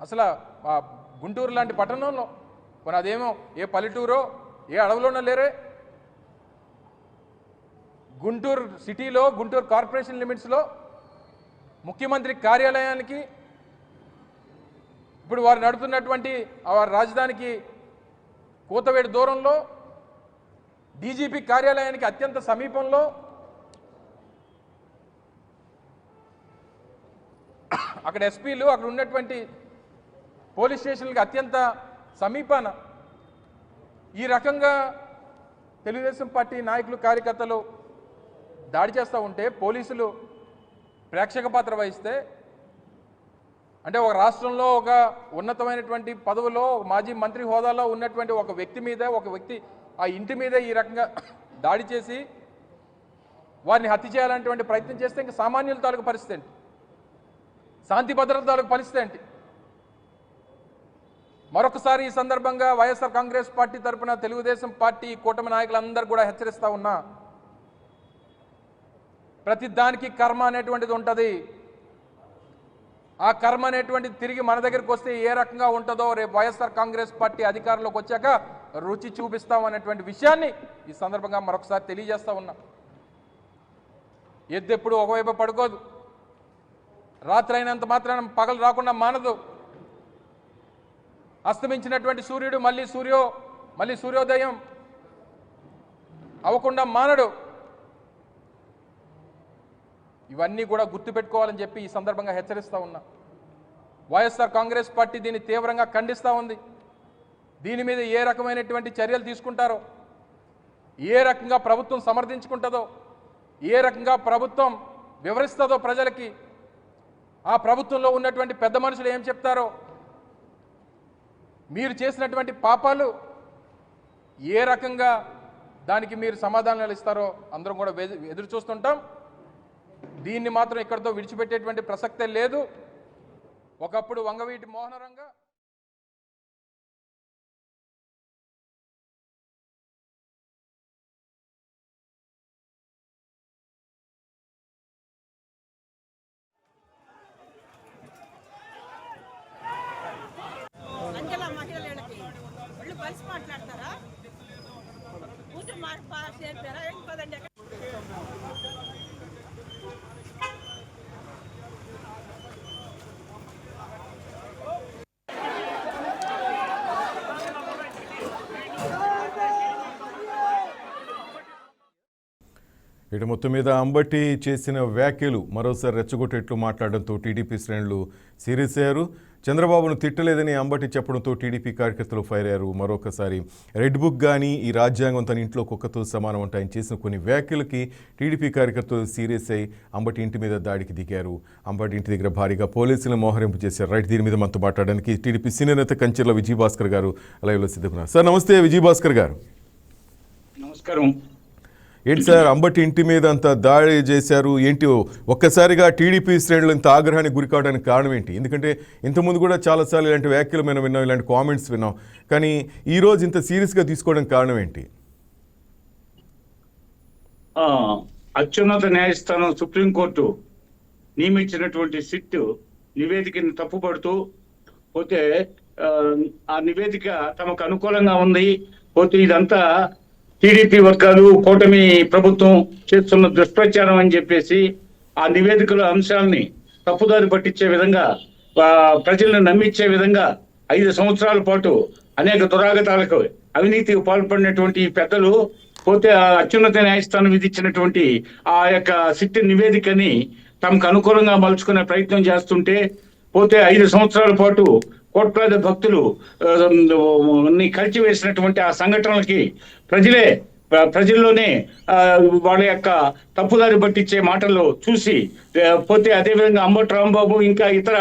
అసలు ఆ గుంటూరు లాంటి పట్టణంలో, కొన్ని అదేమో ఏ పల్లెటూరో ఏ అడవిలోనో లేరే, గుంటూరు సిటీలో, గుంటూరు కార్పొరేషన్ లిమిట్స్లో ముఖ్యమంత్రి కార్యాలయానికి, ఇప్పుడు వారు నడుపుతున్నటువంటి వారి రాజధానికి కూతవేడు దూరంలో, డీజీపీ కార్యాలయానికి అత్యంత సమీపంలో అక్కడ ఎస్పీలు, అక్కడ ఉన్నటువంటి పోలీస్ స్టేషన్లకి అత్యంత సమీపాన ఈ రకంగా తెలుగుదేశం పార్టీ నాయకులు కార్యకర్తలు దాడి చేస్తూ ఉంటే పోలీసులు ప్రేక్షక పాత్ర వహిస్తే, అంటే ఒక రాష్ట్రంలో ఒక ఉన్నతమైనటువంటి పదవిలో మాజీ మంత్రి హోదాలో ఉన్నటువంటి ఒక వ్యక్తి ఆ ఇంటి మీద ఈ రకంగా దాడి చేసి వారిని హత్య చేయాలనేటువంటి ప్రయత్నం చేస్తే ఇంకా సామాన్యుల తాలూకు పరిస్థితి ఏంటి, శాంతి భద్రత తాలూకు పరిస్థితి ఏంటి? మరొకసారి ఈ సందర్భంగా వైఎస్ఆర్ కాంగ్రెస్ పార్టీ తరఫున తెలుగుదేశం పార్టీ కూటమి నాయకులందరూ కూడా హెచ్చరిస్తూ ఉన్నా, ప్రతి దానికి కర్మ అనేటువంటిది ఉంటుంది. ఆ కర్మ అనేటువంటిది తిరిగి మన దగ్గరికి వస్తే ఏ రకంగా ఉంటుందో రేపు వైఎస్ఆర్ కాంగ్రెస్ పార్టీ అధికారంలోకి వచ్చాక రుచి చూపిస్తాం అనేటువంటి విషయాన్ని ఈ సందర్భంగా మరొకసారి తెలియజేస్తా ఉన్నా. ఎద్దెప్పుడు ఒకవైపు పడుకోదు, రాత్రి అయినంత మాత్రాన పగలు రాకుండా మానదు. అస్తమించినటువంటి సూర్యుడు మళ్ళీ సూర్యోదయం అవ్వకుండా మానడు. ఇవన్నీ కూడా గుర్తుపెట్టుకోవాలని చెప్పి ఈ సందర్భంగా హెచ్చరిస్తూ ఉన్నా. వైఎస్ఆర్ కాంగ్రెస్ పార్టీ దీన్ని తీవ్రంగా ఖండిస్తూ ఉంది. దీని మీద ఏ రకమైనటువంటి చర్యలు తీసుకుంటారో, ఏ రకంగా ప్రభుత్వం సమర్థించుకుంటుందో, ఏ రకంగా ప్రభుత్వం వివరిస్తుందో ప్రజలకి, ఆ ప్రభుత్వంలో ఉన్నటువంటి పెద్ద మనుషులు ఏం చెప్తారో, మీరు చేసినటువంటి పాపాలు ఏ రకంగా దానికి మీరు సమాధానాలు ఇస్తారో అందరం కూడా ఎదురు చూస్తుంటాం. దీన్ని మాత్రం ఇక్కడితో విడిచిపెట్టేటువంటి ప్రసక్తే లేదు. ఒకప్పుడు వంగవీటి మోహనరంగ మహిళలకి వాళ్ళు కలిసి మాట్లాడతారా? కూతురు చేస్తారా? ఏం పదండి. ఇటు మొత్తం మీద అంబటి చేసిన వ్యాఖ్యలు మరోసారి రెచ్చగొట్టేట్లు మాట్లాడడంతో టీడీపీ శ్రేణులు సీరియస్ అయ్యారు. చంద్రబాబును తిట్టలేదని అంబటి చెప్పడంతో టీడీపీ కార్యకర్తలు ఫైర్ అయ్యారు. మరొకసారి రెడ్ బుక్ కానీ ఈ రాజ్యాంగం తన ఇంట్లో కుక్కతో సమానం అంటే ఆయన చేసిన కొన్ని వ్యాఖ్యలకి టీడీపీ కార్యకర్తలు సీరియస్ అయ్యి అంబటి ఇంటి మీద దాడికి దిగారు. అంబటి ఇంటి దగ్గర భారీగా పోలీసులను మోహరింపు చేశారు. రైట్, దీని మీద మనతో మాట్లాడడానికి టీడీపీ సీనియర్ నేత కంచెర్ల విజయభాస్కర్ గారు లైవ్లో సిద్ధమన్నారు. సార్ నమస్తే విజయభాస్కర్ గారు. నమస్కారం. ఏంటి సార్ అంబటి ఇంటి మీద అంత దాడి చేశారు ఏంటి? ఒక్కసారిగా టీడీపీ శ్రేణులు ఇంత ఆగ్రహానికి గురి కావడానికి కారణం ఏంటి? ఎందుకంటే ఇంతకుముందు కూడా చాలాసార్లు ఇలాంటి వ్యాఖ్యలు మనం విన్నాం, ఇలాంటి కామెంట్స్ విన్నాం, కానీ ఈరోజు ఇంత సీరియస్గా తీసుకోవడానికి కారణం ఏంటి? అత్యున్నత న్యాయస్థానం సుప్రీంకోర్టు నియమించినటువంటి సిట్ నివేదికను తప్పుపడుతూ పోతే ఆ నివేదిక తమకు అనుకూలంగా ఉంది, పోతే ఇదంతా టీడీపీ వర్గాలు కూటమి ప్రభుత్వం చేస్తున్న దుష్ప్రచారం అని చెప్పేసి ఆ నివేదికల అంశాలని తప్పుదారి పట్టించే విధంగా, ప్రజలను నమ్మించే విధంగా 5 సంవత్సరాల పాటు అనేక దురాగతాలకు అవినీతికి పాల్పడినటువంటి పెద్దలు పోతే అత్యున్నత న్యాయస్థానం విధించినటువంటి ఆ యొక్క సిట్ నివేదికని తమకు అనుకూలంగా మలుచుకునే ప్రయత్నం చేస్తుంటే పోతే 5 సంవత్సరాల పాటు కోట్లాది భక్తులు కలిచివేసినటువంటి ఆ సంఘటనలకి ప్రజల్లోనే వాళ్ళ యొక్క తప్పుదారి పట్టించే మాటలు చూసి పోతే అదేవిధంగా అంబటి రాంబాబు ఇంకా ఇతర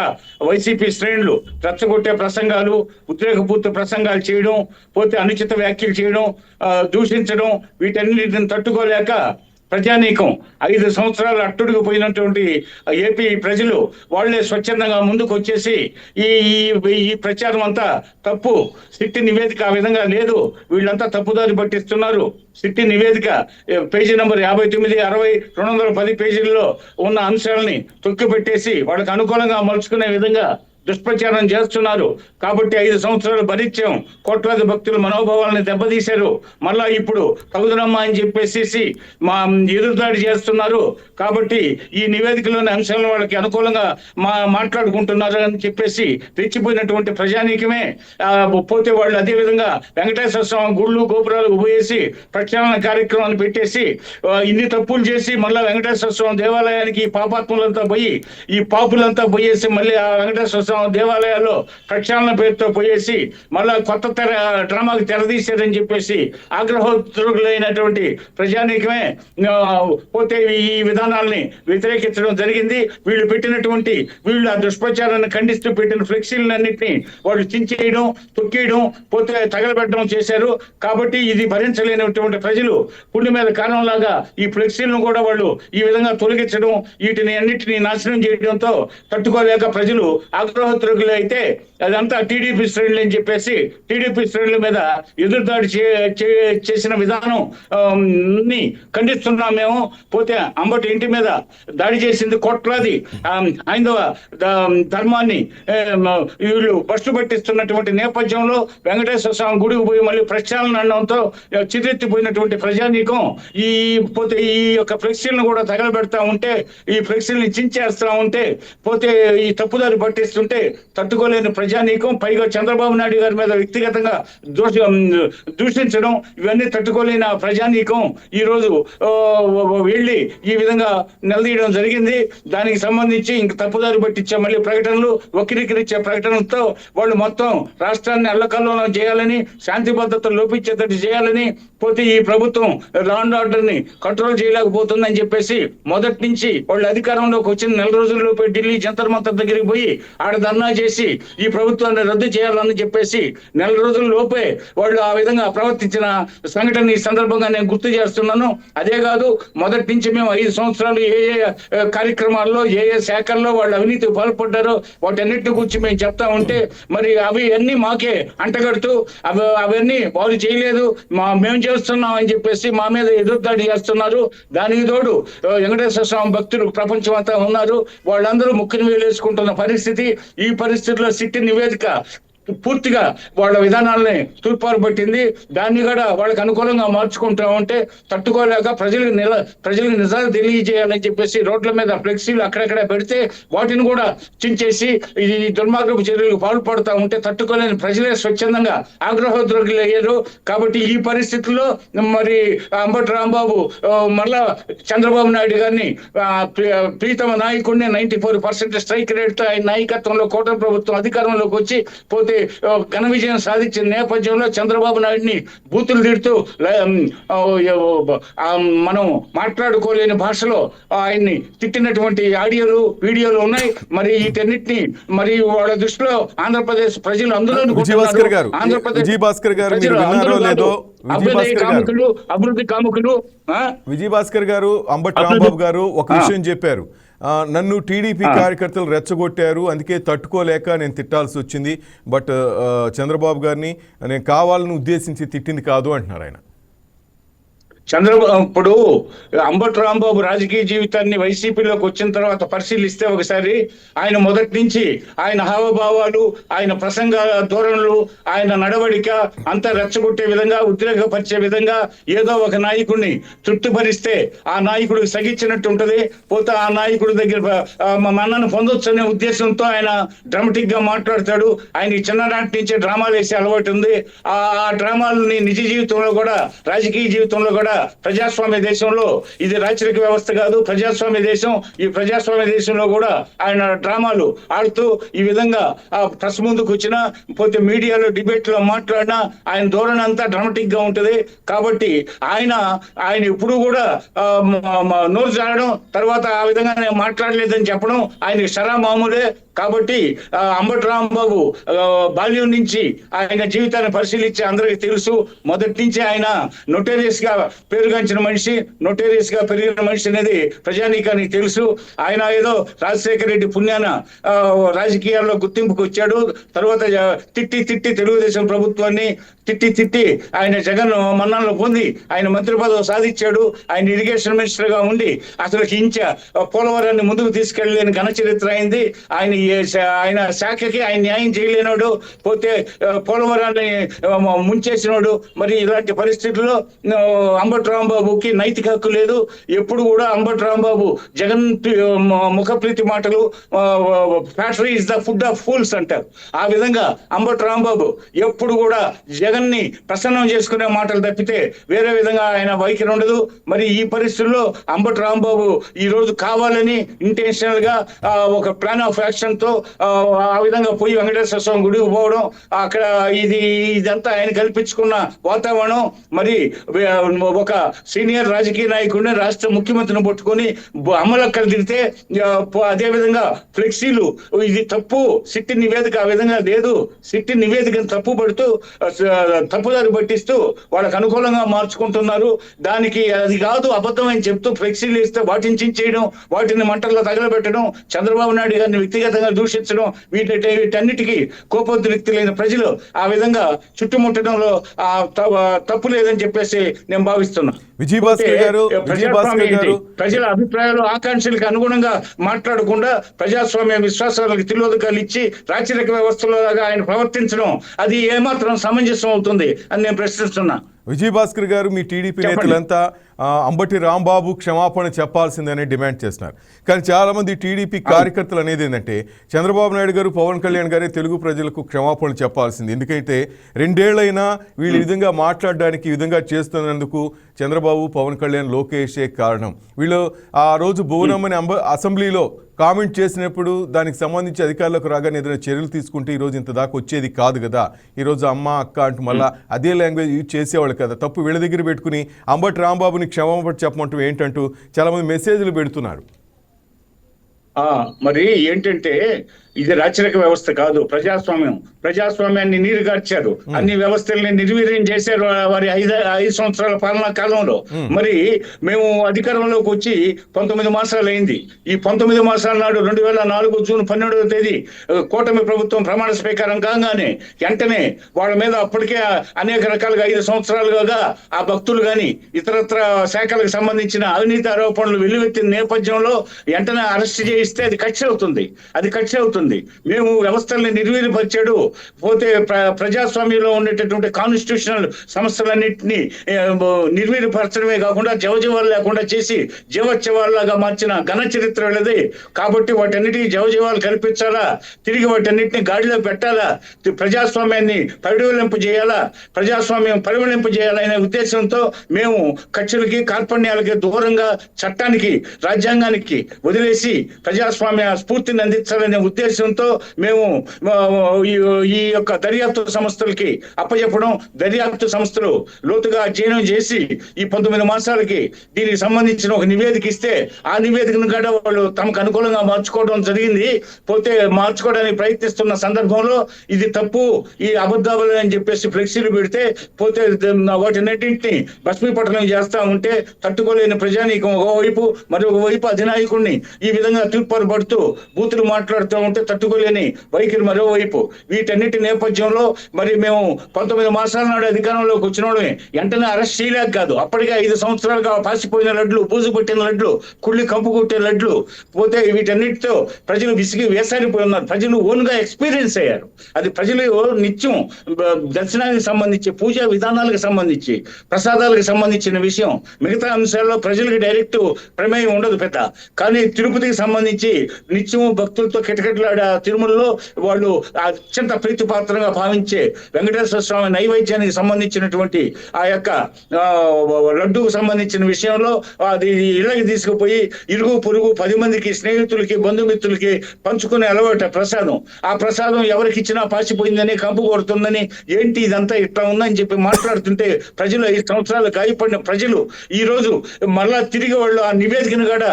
వైసీపీ శ్రేణులు రెచ్చగొట్టే ప్రసంగాలు, ఉద్రేకపూర్తి ప్రసంగాలు చేయడం, పోతే అనుచిత వ్యాఖ్యలు చేయడం, దూషించడం, వీటన్నిటిని తట్టుకోలేక ప్రజానీకం 5 సంవత్సరాలు అట్టుడికి పోయినటువంటి ఏపీ ప్రజలు వాళ్లే స్వచ్ఛందంగా ముందుకు వచ్చేసి ఈ ప్రచారం అంతా తప్పు, సిట్టి నివేదిక ఆ విధంగా లేదు, వీళ్ళంతా తప్పుదారి పట్టిస్తున్నారు, సిట్టి నివేదిక పేజీ నెంబర్ 59, 60, 210 పేజీల్లో ఉన్న అంశాలని తొక్కిపెట్టేసి వాళ్ళకి అనుకూలంగా మలుచుకునే విధంగా దుష్ప్రచారం చేస్తున్నారు. కాబట్టి 5 సంవత్సరాలు భరించాం, కోట్లాది భక్తుల మనోభావాలను దెబ్బతీశారు, మళ్ళా ఇప్పుడు తగుదనమ్మా అని చెప్పేసి మా ఎదురుదాడి చేస్తున్నారు. కాబట్టి ఈ నివేదికలోని అంశాలను వాళ్ళకి అనుకూలంగా మాట్లాడుకుంటున్నారు అని చెప్పేసి తెచ్చిపోయినటువంటి ప్రజానీకమే పోతే వాళ్ళు అదేవిధంగా వెంకటేశ్వర స్వామి గుళ్ళు గోపురాలకు పోయేసి ప్రక్షాళన కార్యక్రమాన్ని పెట్టేసి ఇన్ని తప్పులు చేసి మళ్ళా వెంకటేశ్వర స్వామి దేవాలయానికి ఈ పాపాత్ములంతా పోయి ఈ పాపులంతా పోయేసి మళ్ళీ ఆ వెంకటేశ్వర స్వామి దేవాలయాల్లో ప్రక్షాళన పేరుతో పోయేసి మళ్ళా కొత్త డ్రామాకి తెరదీశారని చెప్పేసి ఆగ్రహోద్రులైనటువంటి ప్రజానీకమే పోతే ఈ విధానాల్ని వ్యతిరేకించడం జరిగింది. వీళ్ళు పెట్టినటువంటి ఆ దుష్ప్రచారాన్ని ఖండిస్తూ పెట్టిన ఫ్లెక్సీలన్నింటినీ వాళ్ళు చించేయడం, తొక్కేయడం, పోతే తగలబెట్టడం చేశారు. కాబట్టి ఇది భరించలేనటువంటి ప్రజలు పుండి మీద కారణంలాగా ఈ ఫ్లెక్సీలను కూడా వాళ్ళు ఈ విధంగా తొలగించడం, వీటిని అన్నిటినీ నాశనం చేయడంతో తట్టుకోలేక ప్రజలు ఆగ్రహోద్రులు అయితే అదంతా టీడీపీ శ్రేణులు అని చెప్పేసి టీడీపీ శ్రేణుల మీద ఎదురుదాడి చేసిన విధానం ఖండిస్తున్నాం మేము. పోతే అంబటి ఇంటి మీద దాడి చేసింది కోట్లాది హైందవ ధర్మాన్ని వీళ్ళు బస్సు పట్టిస్తున్నటువంటి నేపథ్యంలో వెంకటేశ్వర స్వామి గుడికి పోయి మళ్ళీ ప్రక్షాళన అనడంతో చిరెత్తిపోయినటువంటి ప్రజానీకం పోతే ఈ యొక్క ఫ్లెక్సీలను కూడా తగలబెడతా ఉంటే, ఈ ఫ్లెక్సీలని చించేస్తా ఉంటే, పోతే ఈ తప్పుదారి పట్టిస్తుంటే తట్టుకోలేని ప్రజానీకం, పైగా చంద్రబాబు నాయుడు గారి మీద వ్యక్తిగతంగా దూషించడం, ఇవన్నీ తట్టుకోలేని ఆ ప్రజానీకం ఈ రోజు వెళ్ళి ఈ విధంగా నిలదీయడం జరిగింది. దానికి సంబంధించి ఇంక తప్పుదారి పట్టించే మళ్ళీ ప్రకటనలు, వక్రీకరించే ప్రకటనలతో వాళ్ళు మొత్తం రాష్ట్రాన్ని అల్లకల్లోలం చేయాలని, శాంతి భద్రతలు లోపించేటట్టు చేయాలని, పోతే ఈ ప్రభుత్వం లా అండ్ ఆర్డర్ ని కంట్రోల్ చేయలేకపోతుందని చెప్పేసి మొదటి నుంచి వాళ్ళు అధికారంలోకి వచ్చిన నెల రోజుల్లోపే ఢిల్లీ జంతర్ మంతర్ దగ్గరికి పోయి ఆడ ధర్నా చేసి ఈ ప్రభుత్వాన్ని రద్దు చేయాలని చెప్పేసి నెల రోజుల లోపే వాళ్ళు ఆ విధంగా ప్రవర్తించిన సంఘటన ఈ సందర్భంగా నేను గుర్తు చేస్తున్నాను. అదే కాదు, మొదటి నుంచి మేము 5 సంవత్సరాలు ఏ కార్యక్రమాల్లో ఏ శాఖల్లో వాళ్ళు అవినీతికి పాల్పడ్డారో వాటన్నిటి గురించి మేము చెప్తా ఉంటే మరి అవి అన్ని మాకే అంటగడుతూ అవన్నీ వాళ్ళు చేయలేదు, మేము చేస్తున్నాం అని చెప్పేసి మా మీద ఎదురుదాడి చేస్తున్నారు. దానికి తోడు వెంకటేశ్వర స్వామి భక్తులు ప్రపంచం అంతా ఉన్నారు, వాళ్ళందరూ ముక్కుని వేలేసుకుంటున్న పరిస్థితి. ఈ పరిస్థితిలో సిట్టి నివేదిక పూర్తిగా వాళ్ళ విధానాలని తూర్పారు పట్టింది. దాన్ని కూడా వాళ్ళకి అనుకూలంగా మార్చుకుంటా ఉంటే తట్టుకోలేక ప్రజలకు నిజాలు తెలియజేయాలని చెప్పేసి రోడ్ల మీద ఫ్లెక్సీలు అక్కడక్కడ పెడితే వాటిని కూడా చించేసి ఈ దుర్మార్గపు చర్యలకు పాల్పడుతూ ఉంటే తట్టుకోలేని ప్రజలే స్వచ్ఛందంగా ఆగ్రహోద్రోగులు అయ్యారు. కాబట్టి ఈ పరిస్థితుల్లో మరి అంబటి రాంబాబు మళ్ళా చంద్రబాబు నాయుడు గారిని ప్రీతమ నాయకుడిని 94% స్ట్రైక్ రేట్తో ఆయన నాయకత్వంలో కూటమి ప్రభుత్వం అధికారంలోకి వచ్చి పోతే ఘన విజయం సాధించిన నేపథ్యంలో చంద్రబాబు నాయుడిని బూతులు తిడుతూ మనం మాట్లాడుకోలేని భాషలో ఆయన్ని తిట్టినటువంటి ఆడియోలు, వీడియోలు ఉన్నాయి. మరి వీటన్నిటిని మరి వాళ్ళ దృష్టిలో ఆంధ్రప్రదేశ్ ప్రజలు అందరూ అభివృద్ధి కాముకులు విజయభాస్కర్ గారు, అంబటి రాంబాబు గారు ఒక విషయం చెప్పారు. నన్ను టీడీపీ కార్యకర్తలు రెచ్చగొట్టారు, అందుకే తట్టుకోలేక నేను తిట్టాల్సి వచ్చింది. బట్ చంద్రబాబు గారిని నేను కావాలని ఉద్దేశించి తిట్టింది కాదు అంటున్నారు ఆయన. ఇప్పుడు అంబటి రాంబాబు రాజకీయ జీవితాన్ని వైసీపీలోకి వచ్చిన తర్వాత పరిశీలిస్తే ఒకసారి ఆయన మొదటి నుంచి ఆయన హావభావాలు, ఆయన ప్రసంగ ధోరణులు, ఆయన నడవడిక అంతా రెచ్చగొట్టే విధంగా, ఉద్రేకపరిచే విధంగా ఏదో ఒక నాయకుడిని తృప్తిపరిస్తే ఆ నాయకుడికి సగించినట్టు ఉంటది. పోతే ఆ నాయకుడి దగ్గర మన్నను పొందొచ్చు అనే ఉద్దేశంతో ఆయన డ్రామాటిక్ గా మాట్లాడతాడు. ఆయనకి చిన్ననాటి నుంచే డ్రామాలు వేసే అలవాటు ఉంది. ఆ డ్రామాలని నిజ జీవితంలో కూడా, రాజకీయ జీవితంలో కూడా, ప్రజాస్వామ్య దేశంలో ఇది రాచరిక వ్యవస్థ కాదు, ప్రజాస్వామ్య దేశం. ఈ ప్రజాస్వామ్య దేశంలో కూడా ఆయన డ్రామాలు ఆడుతూ ఈ విధంగా ప్రెస్ ముందుకు వచ్చినా, పోతే మీడియాలో డిబేట్ లో మాట్లాడినా ఆయన ధోరణి అంతా డ్రామాటిక్ గా ఉంటది. కాబట్టి ఆయన ఇప్పుడు కూడా నోరు జారడం, తర్వాత ఆ విధంగా నేను మాట్లాడలేదని చెప్పడం ఆయనకి షరా మామూలే. కాబట్టి అంబటి రాంబాబు బాల్యం నుంచి ఆయన జీవితాన్ని పరిశీలించి అందరికీ తెలుసు. మొదటి నుంచి ఆయన నొటేరియస్ గా పేరుగాంచిన మనిషి, నొటేరియస్ గా పెరిగిన మనిషి అనేది ప్రజానీకానికి తెలుసు. ఆయన ఏదో రాజశేఖర రెడ్డి పుణ్యాన రాజకీయాల్లో గుర్తింపుకు వచ్చాడు. తర్వాత తిట్టి తెలుగుదేశం ప్రభుత్వాన్ని తిట్టి ఆయన జగన్ మన్నాలను పొంది ఆయన మంత్రి పదవి సాధించాడు. ఆయన ఇరిగేషన్ మినిస్టర్ గా ఉండి అసలు పోలవరాన్ని ముందుకు తీసుకెళ్లేని ఘన చరిత్ర అయింది. ఆయన శాఖకి ఆయన న్యాయం చేయలేనాడు, పోతే పోలవరాన్ని ముంచేసినాడు. మరి ఇలాంటి పరిస్థితుల్లో అంబటి రాంబాబుకి నైతిక హక్కు లేదు. ఎప్పుడు కూడా అంబటి రాంబాబు జగన్ ముఖప్రీతి మాటలు, factory is the food of fools అంటారు. ఆ విధంగా అంబటి రాంబాబు ఎప్పుడు కూడా జగన్ ని ప్రసన్నం చేసుకునే మాటలు తప్పితే వేరే విధంగా ఆయన వైఖరి ఉండదు. మరి ఈ పరిస్థితుల్లో అంబటి రాంబాబు ఈ రోజు కావాలని ఇంటెన్షనల్ గా ఒక ప్లాన్ ఆఫ్ యాక్షన్ ఉద్దేశంతో ఆ విధంగా పోయి వెంకటేశ్వర స్వామి గుడికి పోవడం, అక్కడ ఇదంతా ఆయన కల్పించుకున్న వాతావరణం. మరి ఒక సీనియర్ రాజకీయ నాయకుడిని రాష్ట్ర ముఖ్యమంత్రిని పట్టుకొని అమ్మలక్కలు తిరిగితే, అదే విధంగా ఫ్లెక్సీలు ఇది తప్పు, సిట్టి నివేదిక ఆ విధంగా లేదు, సిట్టి నివేదికను తప్పు పడుతూ తప్పుదారి పట్టిస్తూ వాళ్ళకు అనుకూలంగా మార్చుకుంటున్నారు. దానికి అది కాదు అబద్ధం అని చెప్తూ ఫ్లెక్సీలు ఇస్తే వాటిని చించేయడం, వాటిని మంటల్లో తగలబెట్టడం, చంద్రబాబు నాయుడు గారిని వ్యక్తిగతంగా దూషించడం, వీటన్నిటికీ కోపోద్రిక్తులైన ప్రజలు ఆ విధంగా చుట్టుముట్టడంలో తప్పు లేదని చెప్పేసి నేను భావిస్తున్నా. ప్రజల అభిప్రాయాలు ఆకాంక్షలకు అనుగుణంగా మాట్లాడకుండా ప్రజాస్వామ్య విశ్వాసాలకు తిలోదకాలు ఇచ్చి రాచరిక వ్యవస్థలో ఆయన ప్రవర్తించడం అది ఏమాత్రం సమంజసం అవుతుంది అని నేను ప్రశ్నిస్తున్నా. విజయభాస్కర్ గారు, మీ టీడీపీ నేతలంతా అంబటి రాంబాబు క్షమాపణ చెప్పాల్సిందని డిమాండ్ చేస్తున్నారు. కానీ చాలామంది టీడీపీ కార్యకర్తలు అనేది ఏంటంటే చంద్రబాబు నాయుడు గారు, పవన్ కళ్యాణ్ గారే తెలుగు ప్రజలకు క్షమాపణ చెప్పాల్సింది. ఎందుకంటే 2 ఏళ్లైనా వీళ్ళు ఈ విధంగా మాట్లాడడానికి, ఈ విధంగా చేస్తున్నందుకు చంద్రబాబు, పవన్ కళ్యాణ్, లోకేషే కారణం. వీళ్ళు ఆ రోజు భువనమ్మని అసెంబ్లీలో కామెంట్ చేసినప్పుడు దానికి సంబంధించి అధికారులకు రాగానే ఏదైనా చర్యలు తీసుకుంటే ఈరోజు ఇంత దాకా వచ్చేది కాదు కదా. ఈరోజు అమ్మ, అక్క అంటూ మళ్ళీ అదే లాంగ్వేజ్ యూజ్ చేసేవాళ్ళు కదా. తప్పు వీళ్ళ దగ్గర పెట్టుకుని అంబటి రాంబాబుని క్షమాపణ చెప్పమంటూ ఏంటంటూ చాలామంది మెసేజ్లు పెడుతున్నారు. మరి ఏంటంటే ఇది రాచరిక వ్యవస్థ కాదు, ప్రజాస్వామ్యం. ప్రజాస్వామ్యాన్ని నీరుగార్చారు, అన్ని వ్యవస్థల్ని నిర్వీర్యం చేశారు వారి 5 సంవత్సరాల పాలనా కాలంలో. మరి మేము అధికారంలోకి వచ్చి 19 మాసాలు అయింది. ఈ 19 మాసాల నాడు 2004 జూన్ 12వ తేదీ కూటమి ప్రభుత్వం ప్రమాణ స్వీకారం కాగానే వెంటనే వాళ్ళ మీద అప్పటికే అనేక రకాలుగా 5 సంవత్సరాలుగా ఆ భక్తులు కానీ ఇతరత్ర శాఖలకు సంబంధించిన అవినీతి ఆరోపణలు వెల్లువెత్తిన నేపథ్యంలో వెంటనే అరెస్ట్ చేయిస్తే అది కక్ష అవుతుంది. మేము వ్యవస్థల్ని నిర్వీర్యపరిచాడు, పోతే ప్రజాస్వామ్యంలో ఉండేటటువంటి కాన్స్టిట్యూషనల్ సంస్థలన్నింటినీ నిర్వీర్యపరచడమే కాకుండా జవజీవాలు లేకుండా చేసి జీవోత్సవాల్లాగా మార్చిన ఘన చరిత్ర వెళ్ళది. కాబట్టి వాటన్నిటికీ జవజీవాలు కల్పించాలా, తిరిగి వాటన్నిటిని గాడిలో పెట్టాలా, ప్రజాస్వామ్యాన్ని పరిమళింపు చేయాలనే ఉద్దేశంతో మేము కక్షలకి, కార్పణ్యాలకి దూరంగా చట్టానికి, రాజ్యాంగానికి వదిలేసి ప్రజాస్వామ్య స్ఫూర్తిని అందించాలనే ఉద్దేశంతో మేము ఈ యొక్క దర్యాప్తు సంస్థలకి అప్పచెప్పడం, దర్యాప్తు సంస్థలు లోతుగా అధ్యయనం చేసి ఈ 19 మాసాలకి దీనికి సంబంధించిన ఒక నివేదిక ఇస్తే ఆ నివేదికను కూడా వాళ్ళు తమకు అనుకూలంగా మార్చుకోవడం జరిగింది. పోతే మార్చుకోవడానికి ప్రయత్నిస్తున్న సందర్భంలో ఇది తప్పు, ఈ అబద్ధాలు అని చెప్పేసి ఫ్లెక్సీలు పెడితే పోతే వాటిన్నింటినీ భస్మీపట్టణం చేస్తా ఉంటే తట్టుకోలేని ప్రజానీకం ఒకవైపు, మరొక వైపు అధినాయకుడిని ఈ విధంగా తీర్పాటు బూతులు మాట్లాడుతూ ఉంటే తట్టుకోలేని వైఖరి మరోవైపు. వీటన్నిటి నేపథ్యంలో మరి మేము 19 మాసాల నాడు అధికారంలోకి వచ్చినోడమే వెంటనే అరెస్ట్ చేయలేక కాదు, అప్పటికే 5 సంవత్సరాలుగా పాసిపోయిన లడ్లు, బూజు పట్టిన లడ్లు, కుళ్ళి కంపు కొట్టే లడ్లు పోతే వీటన్నిటితో ప్రజలు విసిగి వేసారిపోయి ఉన్నారు. ప్రజలు ఓన్గా ఎక్స్పీరియన్స్ అయ్యారు. అది ప్రజలు నిత్యం దర్శనానికి సంబంధించి, పూజా విధానాలకు సంబంధించి, ప్రసాదాలకు సంబంధించిన విషయం, మిగతా అంశాల్లో ప్రజలకు డైరెక్ట్ ప్రమేయం ఉండదు పెద్ద. కానీ తిరుపతికి సంబంధించి నిత్యం భక్తులతో కిటకిటలాడే తిరుమలలో వాళ్ళు అత్యంత ప్రీతిపాత్రంగా భావించే వెంకటేశ్వర స్వామి నైవేద్యానికి సంబంధించినటువంటి ఆ యొక్క లడ్డూకు సంబంధించిన విషయంలో అది ఇళ్ళకి తీసుకుపోయి ఇరుగు పొరుగు 10 మందికి, స్నేహితులకి, బంధుమిత్రులకి పంచుకునే అలవాటు ప్రసాదం. ఆ ప్రసాదం ఎవరికి ఇచ్చినా పాసిపోయిందని, కంపు కొడుతుందని, ఏంటి ఇదంతా ఇట్లా ఉందని చెప్పి మాట్లాడుతుంటే ప్రజలు 5 సంవత్సరాలు గాయపడిన ప్రజలు ఈ రోజు మళ్ళా తిరిగి వాళ్ళు ఆ నివేదికను కూడా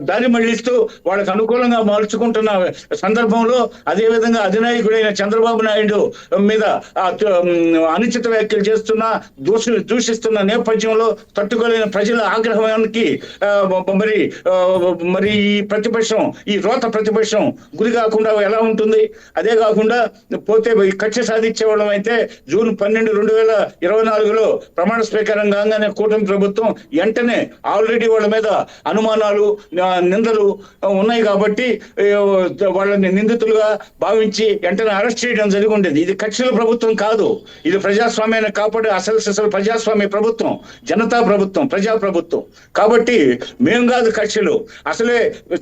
దారి మళ్లిస్తూ వాళ్ళకు అనుకూలంగా మార్చుకుంటున్న సందర్భంలో అదే విధంగా అధినాయకుడైన చంద్రబాబు నాయుడు మీద అనుచిత వ్యాఖ్యలు చేస్తున్నా, దూషిస్తున్న నేపథ్యంలో తట్టుకోలేని ప్రజల ఆగ్రహానికి మరి ఈ ప్రతిపక్షం, ఈ రోత ప్రతిపక్షం గురి కాకుండా ఎలా ఉంటుంది? అదే కాకుండా పోతే కక్ష సాధించే వాళ్ళం అయితే జూన్ 12, 2024లో ప్రమాణ స్వీకారం కాగానే కూటమి ప్రభుత్వం వెంటనే ఆల్రెడీ వాళ్ళ మీద అనుమానాలు, నిందలు ఉన్నాయి కాబట్టి వాళ్ళని నిందితులుగా భావించి వెంటనే అరెస్ట్ చేయడం జరిగి ఉండేది. ఇది కక్షల ప్రభుత్వం కాదు, ఇది ప్రజాస్వామ్యాన్ని కాపాడే అసలు ప్రజాస్వామ్య ప్రభుత్వం, జనతా ప్రభుత్వం, ప్రజా ప్రభుత్వం. కాబట్టి మేము కాదు కక్షలు. అసలే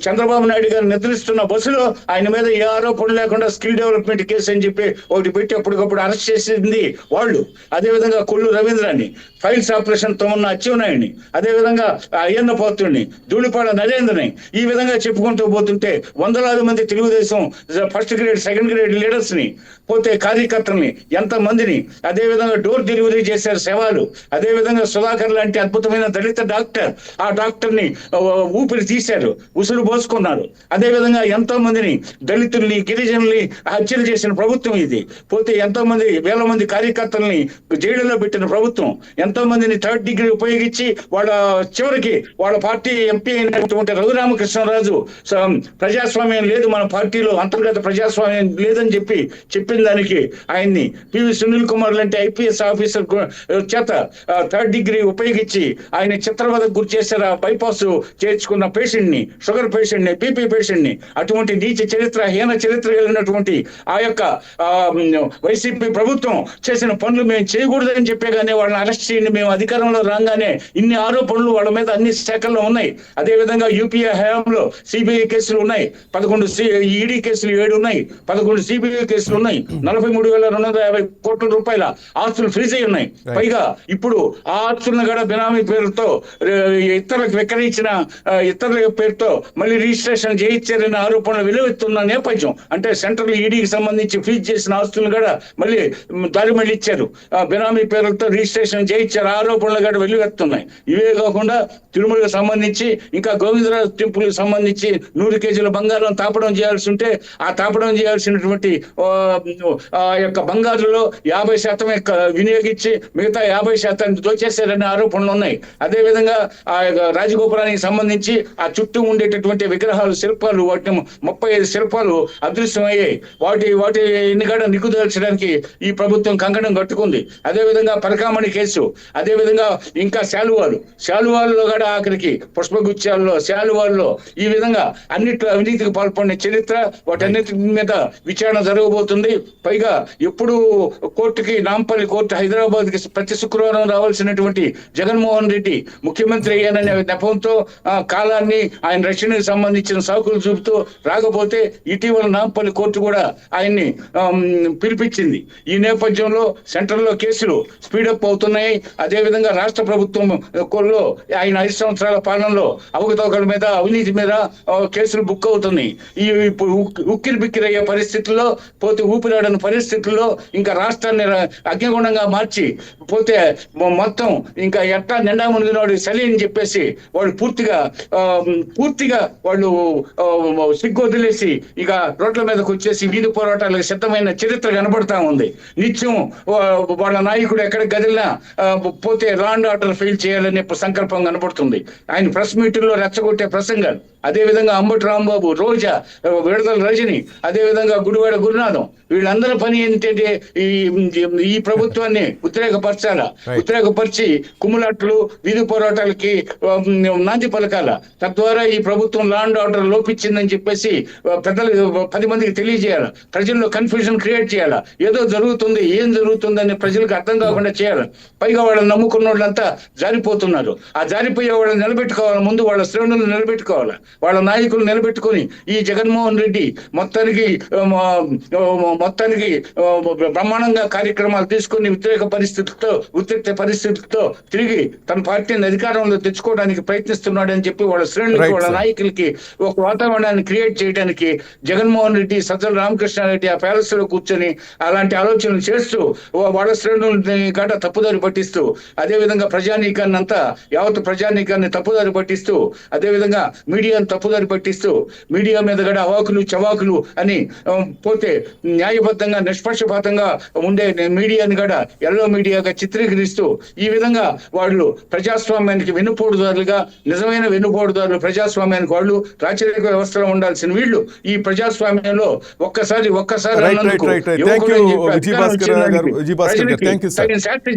చంద్రబాబు నాయుడు గారు నిద్రిస్తున్న బస్సులో ఆయన మీద ఏ ఆరోపణ లేకుండా స్కిల్ డెవలప్మెంట్ కేసు అని చెప్పి ఒకటి పెట్టి అప్పటికప్పుడు అరెస్ట్ చేసింది వాళ్ళు. అదేవిధంగా కొల్లు రవీంద్రాన్ని, ఫైల్స్ ఆపరేషన్ తో ఉన్న అచ్చెన్నాయుడిని, అదేవిధంగా అయ్యన్న పోతుడిని, ధూళిపాడ నరేంద్రని, ఈ విధంగా చెప్పుకుంటూ పోతుంటే వందలాది మంది తెలుగుదేశం కోసం ఫస్ట్ గ్రేడ్ సెకండ్ గ్రేడ్ లీడర్స్ని, పోతే కార్యకర్తల్ని, ఎంతమందిని, అదేవిధంగా డోర్ డెలివరీ చేశారు శవాలు. అదేవిధంగా సుధాకర్ లాంటి అద్భుతమైన దళిత డాక్టర్, ఆ డాక్టర్ని ఊపిరి తీశారు, ఉసురు పోసుకున్నారు. అదేవిధంగా ఎంతో మందిని దళితుల్ని, గిరిజనుల్ని హత్యలు చేసిన ప్రభుత్వం ఇది. పోతే ఎంతో మంది వేల మంది కార్యకర్తల్ని జైలులో పెట్టిన ప్రభుత్వం. ఎంతో మందిని థర్డ్ డిగ్రీ ఉపయోగించి వాళ్ళ చివరికి వాళ్ళ పార్టీ ఎంపీ అయినటువంటి రఘురామకృష్ణరాజు ప్రజాస్వామ్యం లేదు మన పార్టీలో, అంతర్గత ప్రజాస్వామ్యం లేదని చెప్పిన దానికి ఆయన్ని పివి సునీల్ కుమార్ లాంటి ఐపీఎస్ ఆఫీసర్ చేత థర్డ్ డిగ్రీ ఉపయోగించి ఆయన చిత్రవదకు గురి చేశారు. బైపాస్ చేర్చుకున్న పేషెంట్ ని, షుగర్ పేషెంట్ ని, బీపీ పేషెంట్ ని. అటువంటి నీచ చరిత్ర, హీన చరిత్ర కలిగినటువంటి ఆ యొక్క వైసీపీ ప్రభుత్వం చేసిన పనులు మేము చేయకూడదని చెప్పే కానీ వాళ్ళని అరెస్ట్ చేయండి, మేము అధికారంలో రాగానే ఇన్ని ఆరోపణలు వాళ్ళ మీద అన్ని శాఖల్లో ఉన్నాయి. అదేవిధంగా యూపీఏ హయాంలో సిబిఐ కేసులు ఉన్నాయి, 11 ఈడీ కేసులు 7 ఉన్నాయి, 11 సిబిఐ కేసులు ఉన్నాయి, 43,250 కోట్ల రూపాయల ఆస్తులు ఫ్రీజ్ అయి ఉన్నాయి. పైగా ఇప్పుడు ఆ ఆస్తులను కూడా బినామీ పేరుతో ఇతరులకు విక్రయించిన ఇతరుల పేరుతో మళ్ళీ రిజిస్ట్రేషన్ చేయించారనే ఆరోపణలు వెలువెత్తున్న నేపథ్యం. అంటే సెంట్రల్ ఈడీకి సంబంధించి ఫ్రీజ్ చేసిన ఆస్తులను కూడా మళ్ళీ దారి మళ్ళీ ఇచ్చారు, బినామీ పేర్లతో రిజిస్ట్రేషన్ చేయించారు, ఆరోపణలు కూడా వెలువెత్తున్నాయి. ఇవే కాకుండా తిరుమలకు సంబంధించి ఇంకా గోవిందరాజు టెంపుల్ కి సంబంధించి 100 కేజీల బంగారం తాపడం చేయాల్సి ఉంటే ఆ తాపడం చేయాల్సినటువంటి ఆ యొక్క బంగారులో 50% వినియోగించి మిగతా 50% దోచేశారనే ఆరోపణలు ఉన్నాయి. అదేవిధంగా ఆ రాజగోపురానికి సంబంధించి ఆ చుట్టూ ఉండేటటువంటి విగ్రహాలు, శిల్పాలు, వాటిని 35 శిల్పాలు అదృశ్యమయ్యాయి. వాటిని కూడా నిగ్గుదాల్చడానికి ఈ ప్రభుత్వం కంకణం కట్టుకుంది. అదేవిధంగా పరకామణి కేసు, అదేవిధంగా ఇంకా శాలువాల్లో కూడా ఆఖరికి పుష్పగుచ్చాల్లో, శాలువాల్లో ఈ విధంగా అన్నిట్లో అవినీతికి పాల్పడిన చరిత్ర, వాటన్నిటి మీద విచారణ జరగబోతుంది. పైగా ఎప్పుడు కోర్టుకి, నాంపల్లి కోర్టు హైదరాబాద్ కి ప్రతి శుక్రవారం రావాల్సినటువంటి జగన్మోహన్ రెడ్డి ముఖ్యమంత్రి అయ్యాననే నెపంతో కాలాన్ని, ఆయన రక్షణకు సంబంధించిన సాకులు చూపుతూ రాకపోతే ఇటీవల నాంపల్లి కోర్టు కూడా ఆయన్ని పిలిపించింది. ఈ నేపథ్యంలో సెంట్రల్లో కేసులు స్పీడప్ అవుతున్నాయి. అదేవిధంగా రాష్ట్ర ప్రభుత్వం ఆయన 5 సంవత్సరాల పాలనలో అవకతవకల మీద, అవినీతి మీద కేసులు బుక్ అవుతున్నాయి. ఈ ఉక్కిరి బిక్కిరి అయ్యే పరిస్థితుల్లో, పోతే ఊపిరాడని పరిస్థితుల్లో ఇంకా రాష్ట్రాన్ని అగ్నిగుండంగా మార్చి పోతే మొత్తం ఇంకా ఎట్టా నిండా మునిగినవాడు చలి అని చెప్పేసి వాళ్ళు పూర్తిగా వాళ్ళు సిగ్గు వదిలేసి ఇక రోడ్ల మీదకి వచ్చేసి వీధి పోరాటాలకు సిద్ధమైన చరిత్ర కనబడతా ఉంది. నిత్యం వాళ్ళ నాయకుడు ఎక్కడ గదిలినా పోతే లా అండ్ ఆర్డర్ ఫెయిల్ చేయాలనే సంకల్పం కనబడుతుంది. ఆయన ప్రెస్ మీటింగ్లో రెచ్చగొట్టే ప్రసంగాలు, అదేవిధంగా అంబటి రాంబాబు, రోజా, విడుదల రజని, అదేవిధంగా గుడివాడ గురునాథం, వీళ్ళందరి పని ఏంటంటే ఈ ప్రభుత్వాన్ని ఉద్రేకపరిచి కుమ్ములాట్లు, వీధి పోరాటాలకి నాంది పలకాల. తద్వారా ఈ ప్రభుత్వం లా అండ్ ఆర్డర్ లోపించిందని చెప్పేసి పెద్దలు 10 మందికి తెలియజేయాలి. ప్రజల్లో కన్ఫ్యూజన్ క్రియేట్ చేయాలి. ఏదో జరుగుతుంది, ఏం జరుగుతుందని ప్రజలకు అర్థం కాకుండా చేయాలి. పైగా వాళ్ళని నమ్ముకున్న వాళ్ళంతా జారిపోతున్నారు. ఆ జారిపోయే వాళ్ళని నిలబెట్టుకోవాలి, ముందు వాళ్ళ శ్రేణులను నిలబెట్టుకోవాలి, వాళ్ళ నాయకులు నిలబెట్టుకుని ఈ జగన్మోహన్ రెడ్డి మొత్తానికి బ్రహ్మాండంగా కార్యక్రమాలు తీసుకుని ఉద్రిక్త పరిస్థితులతో తిరిగి తన పార్టీని అధికారంలో తెచ్చుకోవడానికి ప్రయత్నిస్తున్నాడని చెప్పి వాళ్ళ శ్రేణులకి, వాళ్ళ నాయకులకి ఒక వాతావరణాన్ని క్రియేట్ చేయడానికి జగన్మోహన్ రెడ్డి, సజ్జల రామకృష్ణారెడ్డి ఆ ప్యాలెస్ లో కూర్చొని అలాంటి ఆలోచనలు చేస్తూ వాళ్ళ శ్రేణులని గట తప్పుదారి పట్టిస్తూ, అదేవిధంగా ప్రజానీకాన్ని అంతా యావత్ ప్రజానీకాన్ని తప్పుదారి పట్టిస్తూ, అదేవిధంగా మీడియాను తప్పుదారి పట్టిస్తూ, మీడియా మీద కూడా అవాకులు చవాకులు అని పోతే న్యాయబద్ధంగా నిష్పక్షపాతంగా ఉండే మీడియాని కూడా ఎల్లో మీడియాగా చిత్రీకరిస్తూ ఈ విధంగా వాళ్ళు ప్రజాస్వామ్యానికి వెన్నుపోటుదారులుగా, నిజమైన వెన్నుపోటుదారులు ప్రజాస్వామ్యానికి వాళ్ళు, రాచరిక వ్యవస్థలో ఉండాల్సిన వీళ్ళు ఈ ప్రజాస్వామ్యంలో ఒక్కసారి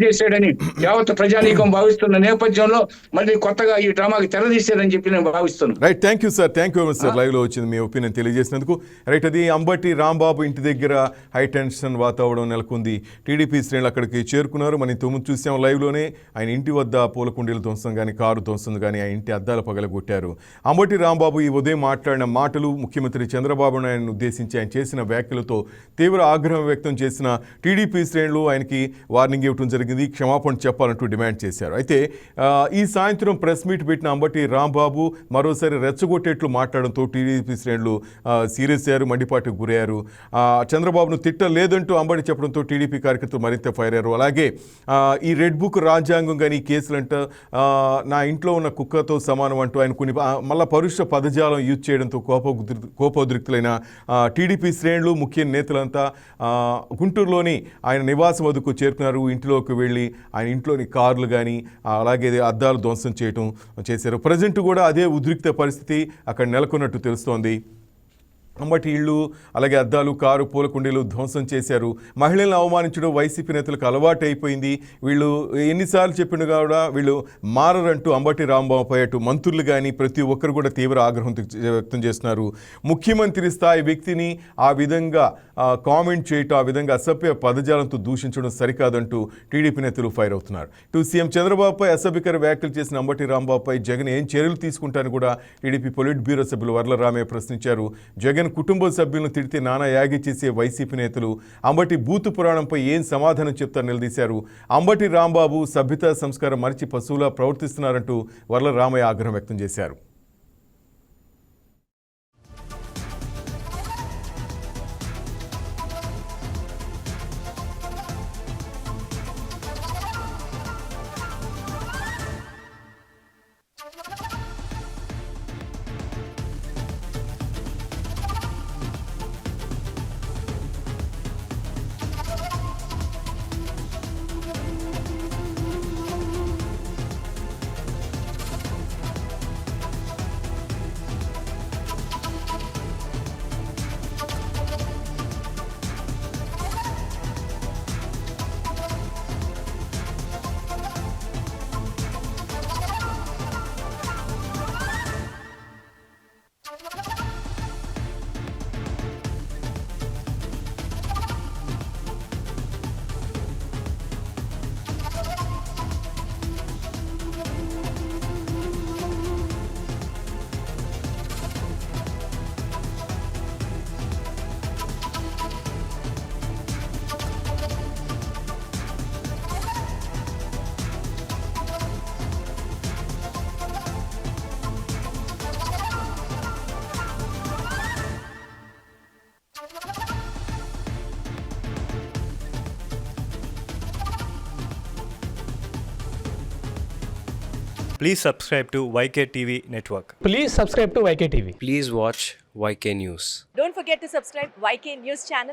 చేశాడని యావత్ ప్రజానీకం భావిస్తున్న నేపథ్యంలో మళ్ళీ కొత్తగా ఈ డ్రామాకి తెరదీశారని చెప్పి నేను భావిస్తున్నాను. Right, thank you sir live లో వచ్చింది మీ ఒపీనియన్ తెలియజేసినందుకు. రైట్, అది అంబటి రాంబాబు ఇంటి దగ్గర హై టెన్షన్ వాతావరణం నెలకొంది. టీడీపీ శ్రేణులు అక్కడికి చేరుకున్నారు. మనం ఇంతకుముందు చూసాం లైవ్లోనే. ఆయన ఇంటి వద్ద పూల కుండీల ధ్వంసం కానీ, కారు ధ్వంసం కానీ, ఆ ఇంటి అద్దాల పగలగొట్టారు. అంబటి రాంబాబు ఈ ఉదయం మాట్లాడిన మాటలు, ముఖ్యమంత్రి చంద్రబాబు నాయుడును ఉద్దేశించి ఆయన చేసిన వ్యాఖ్యలతో తీవ్ర ఆగ్రహం వ్యక్తం చేసిన టీడీపీ శ్రేణులు ఆయనకి వార్నింగ్ ఇవ్వడం జరిగింది, క్షమాపణ చెప్పాలంటూ డిమాండ్ చేశారు. అయితే ఈ సాయంత్రం ప్రెస్ మీట్ పెట్టిన అంబటి రాంబాబు మరోసారి రెచ్చగొట్టేట్లు మాట్లాడడంతో టీడీపీ శ్రేణులు సీరియస్ అయ్యారు, మండిపాటుకు గురయ్యారు. చంద్రబాబును తిట్టలేదంటూ అంబటి చెప్పడంతో టీడీపీ కార్యకర్తలు మరింత ఫైర్ అయ్యారు. అలాగే ఈ రెడ్ బుక్ రాజ్యాంగం కానీ కేసులంట నా ఇంట్లో ఉన్న కుక్కతో సమానం అంటూ ఆయన కొన్ని మళ్ళా పరుష పదజాలం యూజ్ చేయడంతో కోపోద్రిక్తులైన టీడీపీ శ్రేణులు, ముఖ్య నేతలంతా గుంటూరులోని ఆయన నివాసం వద్దకు చేరుకున్నారు. ఇంటిలోకి వెళ్ళి ఆయన ఇంట్లోని కార్లు కానీ అలాగే అద్దాలు ధ్వంసం చేశారు. ప్రజెంట్ కూడా అదే ఉద్రిక్త పరిస్థితి అక్కడ నెలకొన్నట్టు తెలుస్తోంది. అంబటి ఇళ్ళు, అలాగే అద్దాలు, కారు, పూల కుండీలు ధ్వంసం చేశారు. మహిళలను అవమానించడం వైసీపీ నేతలకు అలవాటు అయిపోయింది. వీళ్ళు ఎన్నిసార్లు చెప్పిన కూడా వీళ్ళు మారరంటూ అంబటి రాంబాబుపై అటు మంత్రులు కానీ ప్రతి ఒక్కరు కూడా తీవ్ర ఆగ్రహం వ్యక్తం చేస్తున్నారు. ముఖ్యమంత్రి స్థాయి వ్యక్తిని ఆ విధంగా కామెంట్ చేయటం, ఆ విధంగా అసభ్య పదజాలంతో దూషించడం సరికాదంటూ టీడీపీ నేతలు ఫైర్ అవుతున్నారు. ఇటు సీఎం చంద్రబాబుపై అసభ్యకర వ్యాఖ్యలు చేసిన అంబటి రాంబాబుపై జగన్ ఏం చర్యలు తీసుకుంటారని కూడా టీడీపీ పొలిట్ బ్యూరో సభ్యులు వర్ల రామయ్య ప్రశ్నించారు. జగన్ కుటుంబ సభ్యులను తిడితే నానా యాగి చేసే వైసీపీ నేతలు అంబటి బూతు పురాణంపై ఏం సమాధానం చెప్తారని నిలదీశారు. అంబటి రాంబాబు సభ్యతా సంస్కారం మరిచి పశువులా ప్రవర్తిస్తున్నారంటూ వర్ల రామయ్య ఆగ్రహం వ్యక్తం చేశారు. Please subscribe to YK TV Network. Please subscribe to YK TV. Please watch YK News. Don't forget to subscribe YK News channel.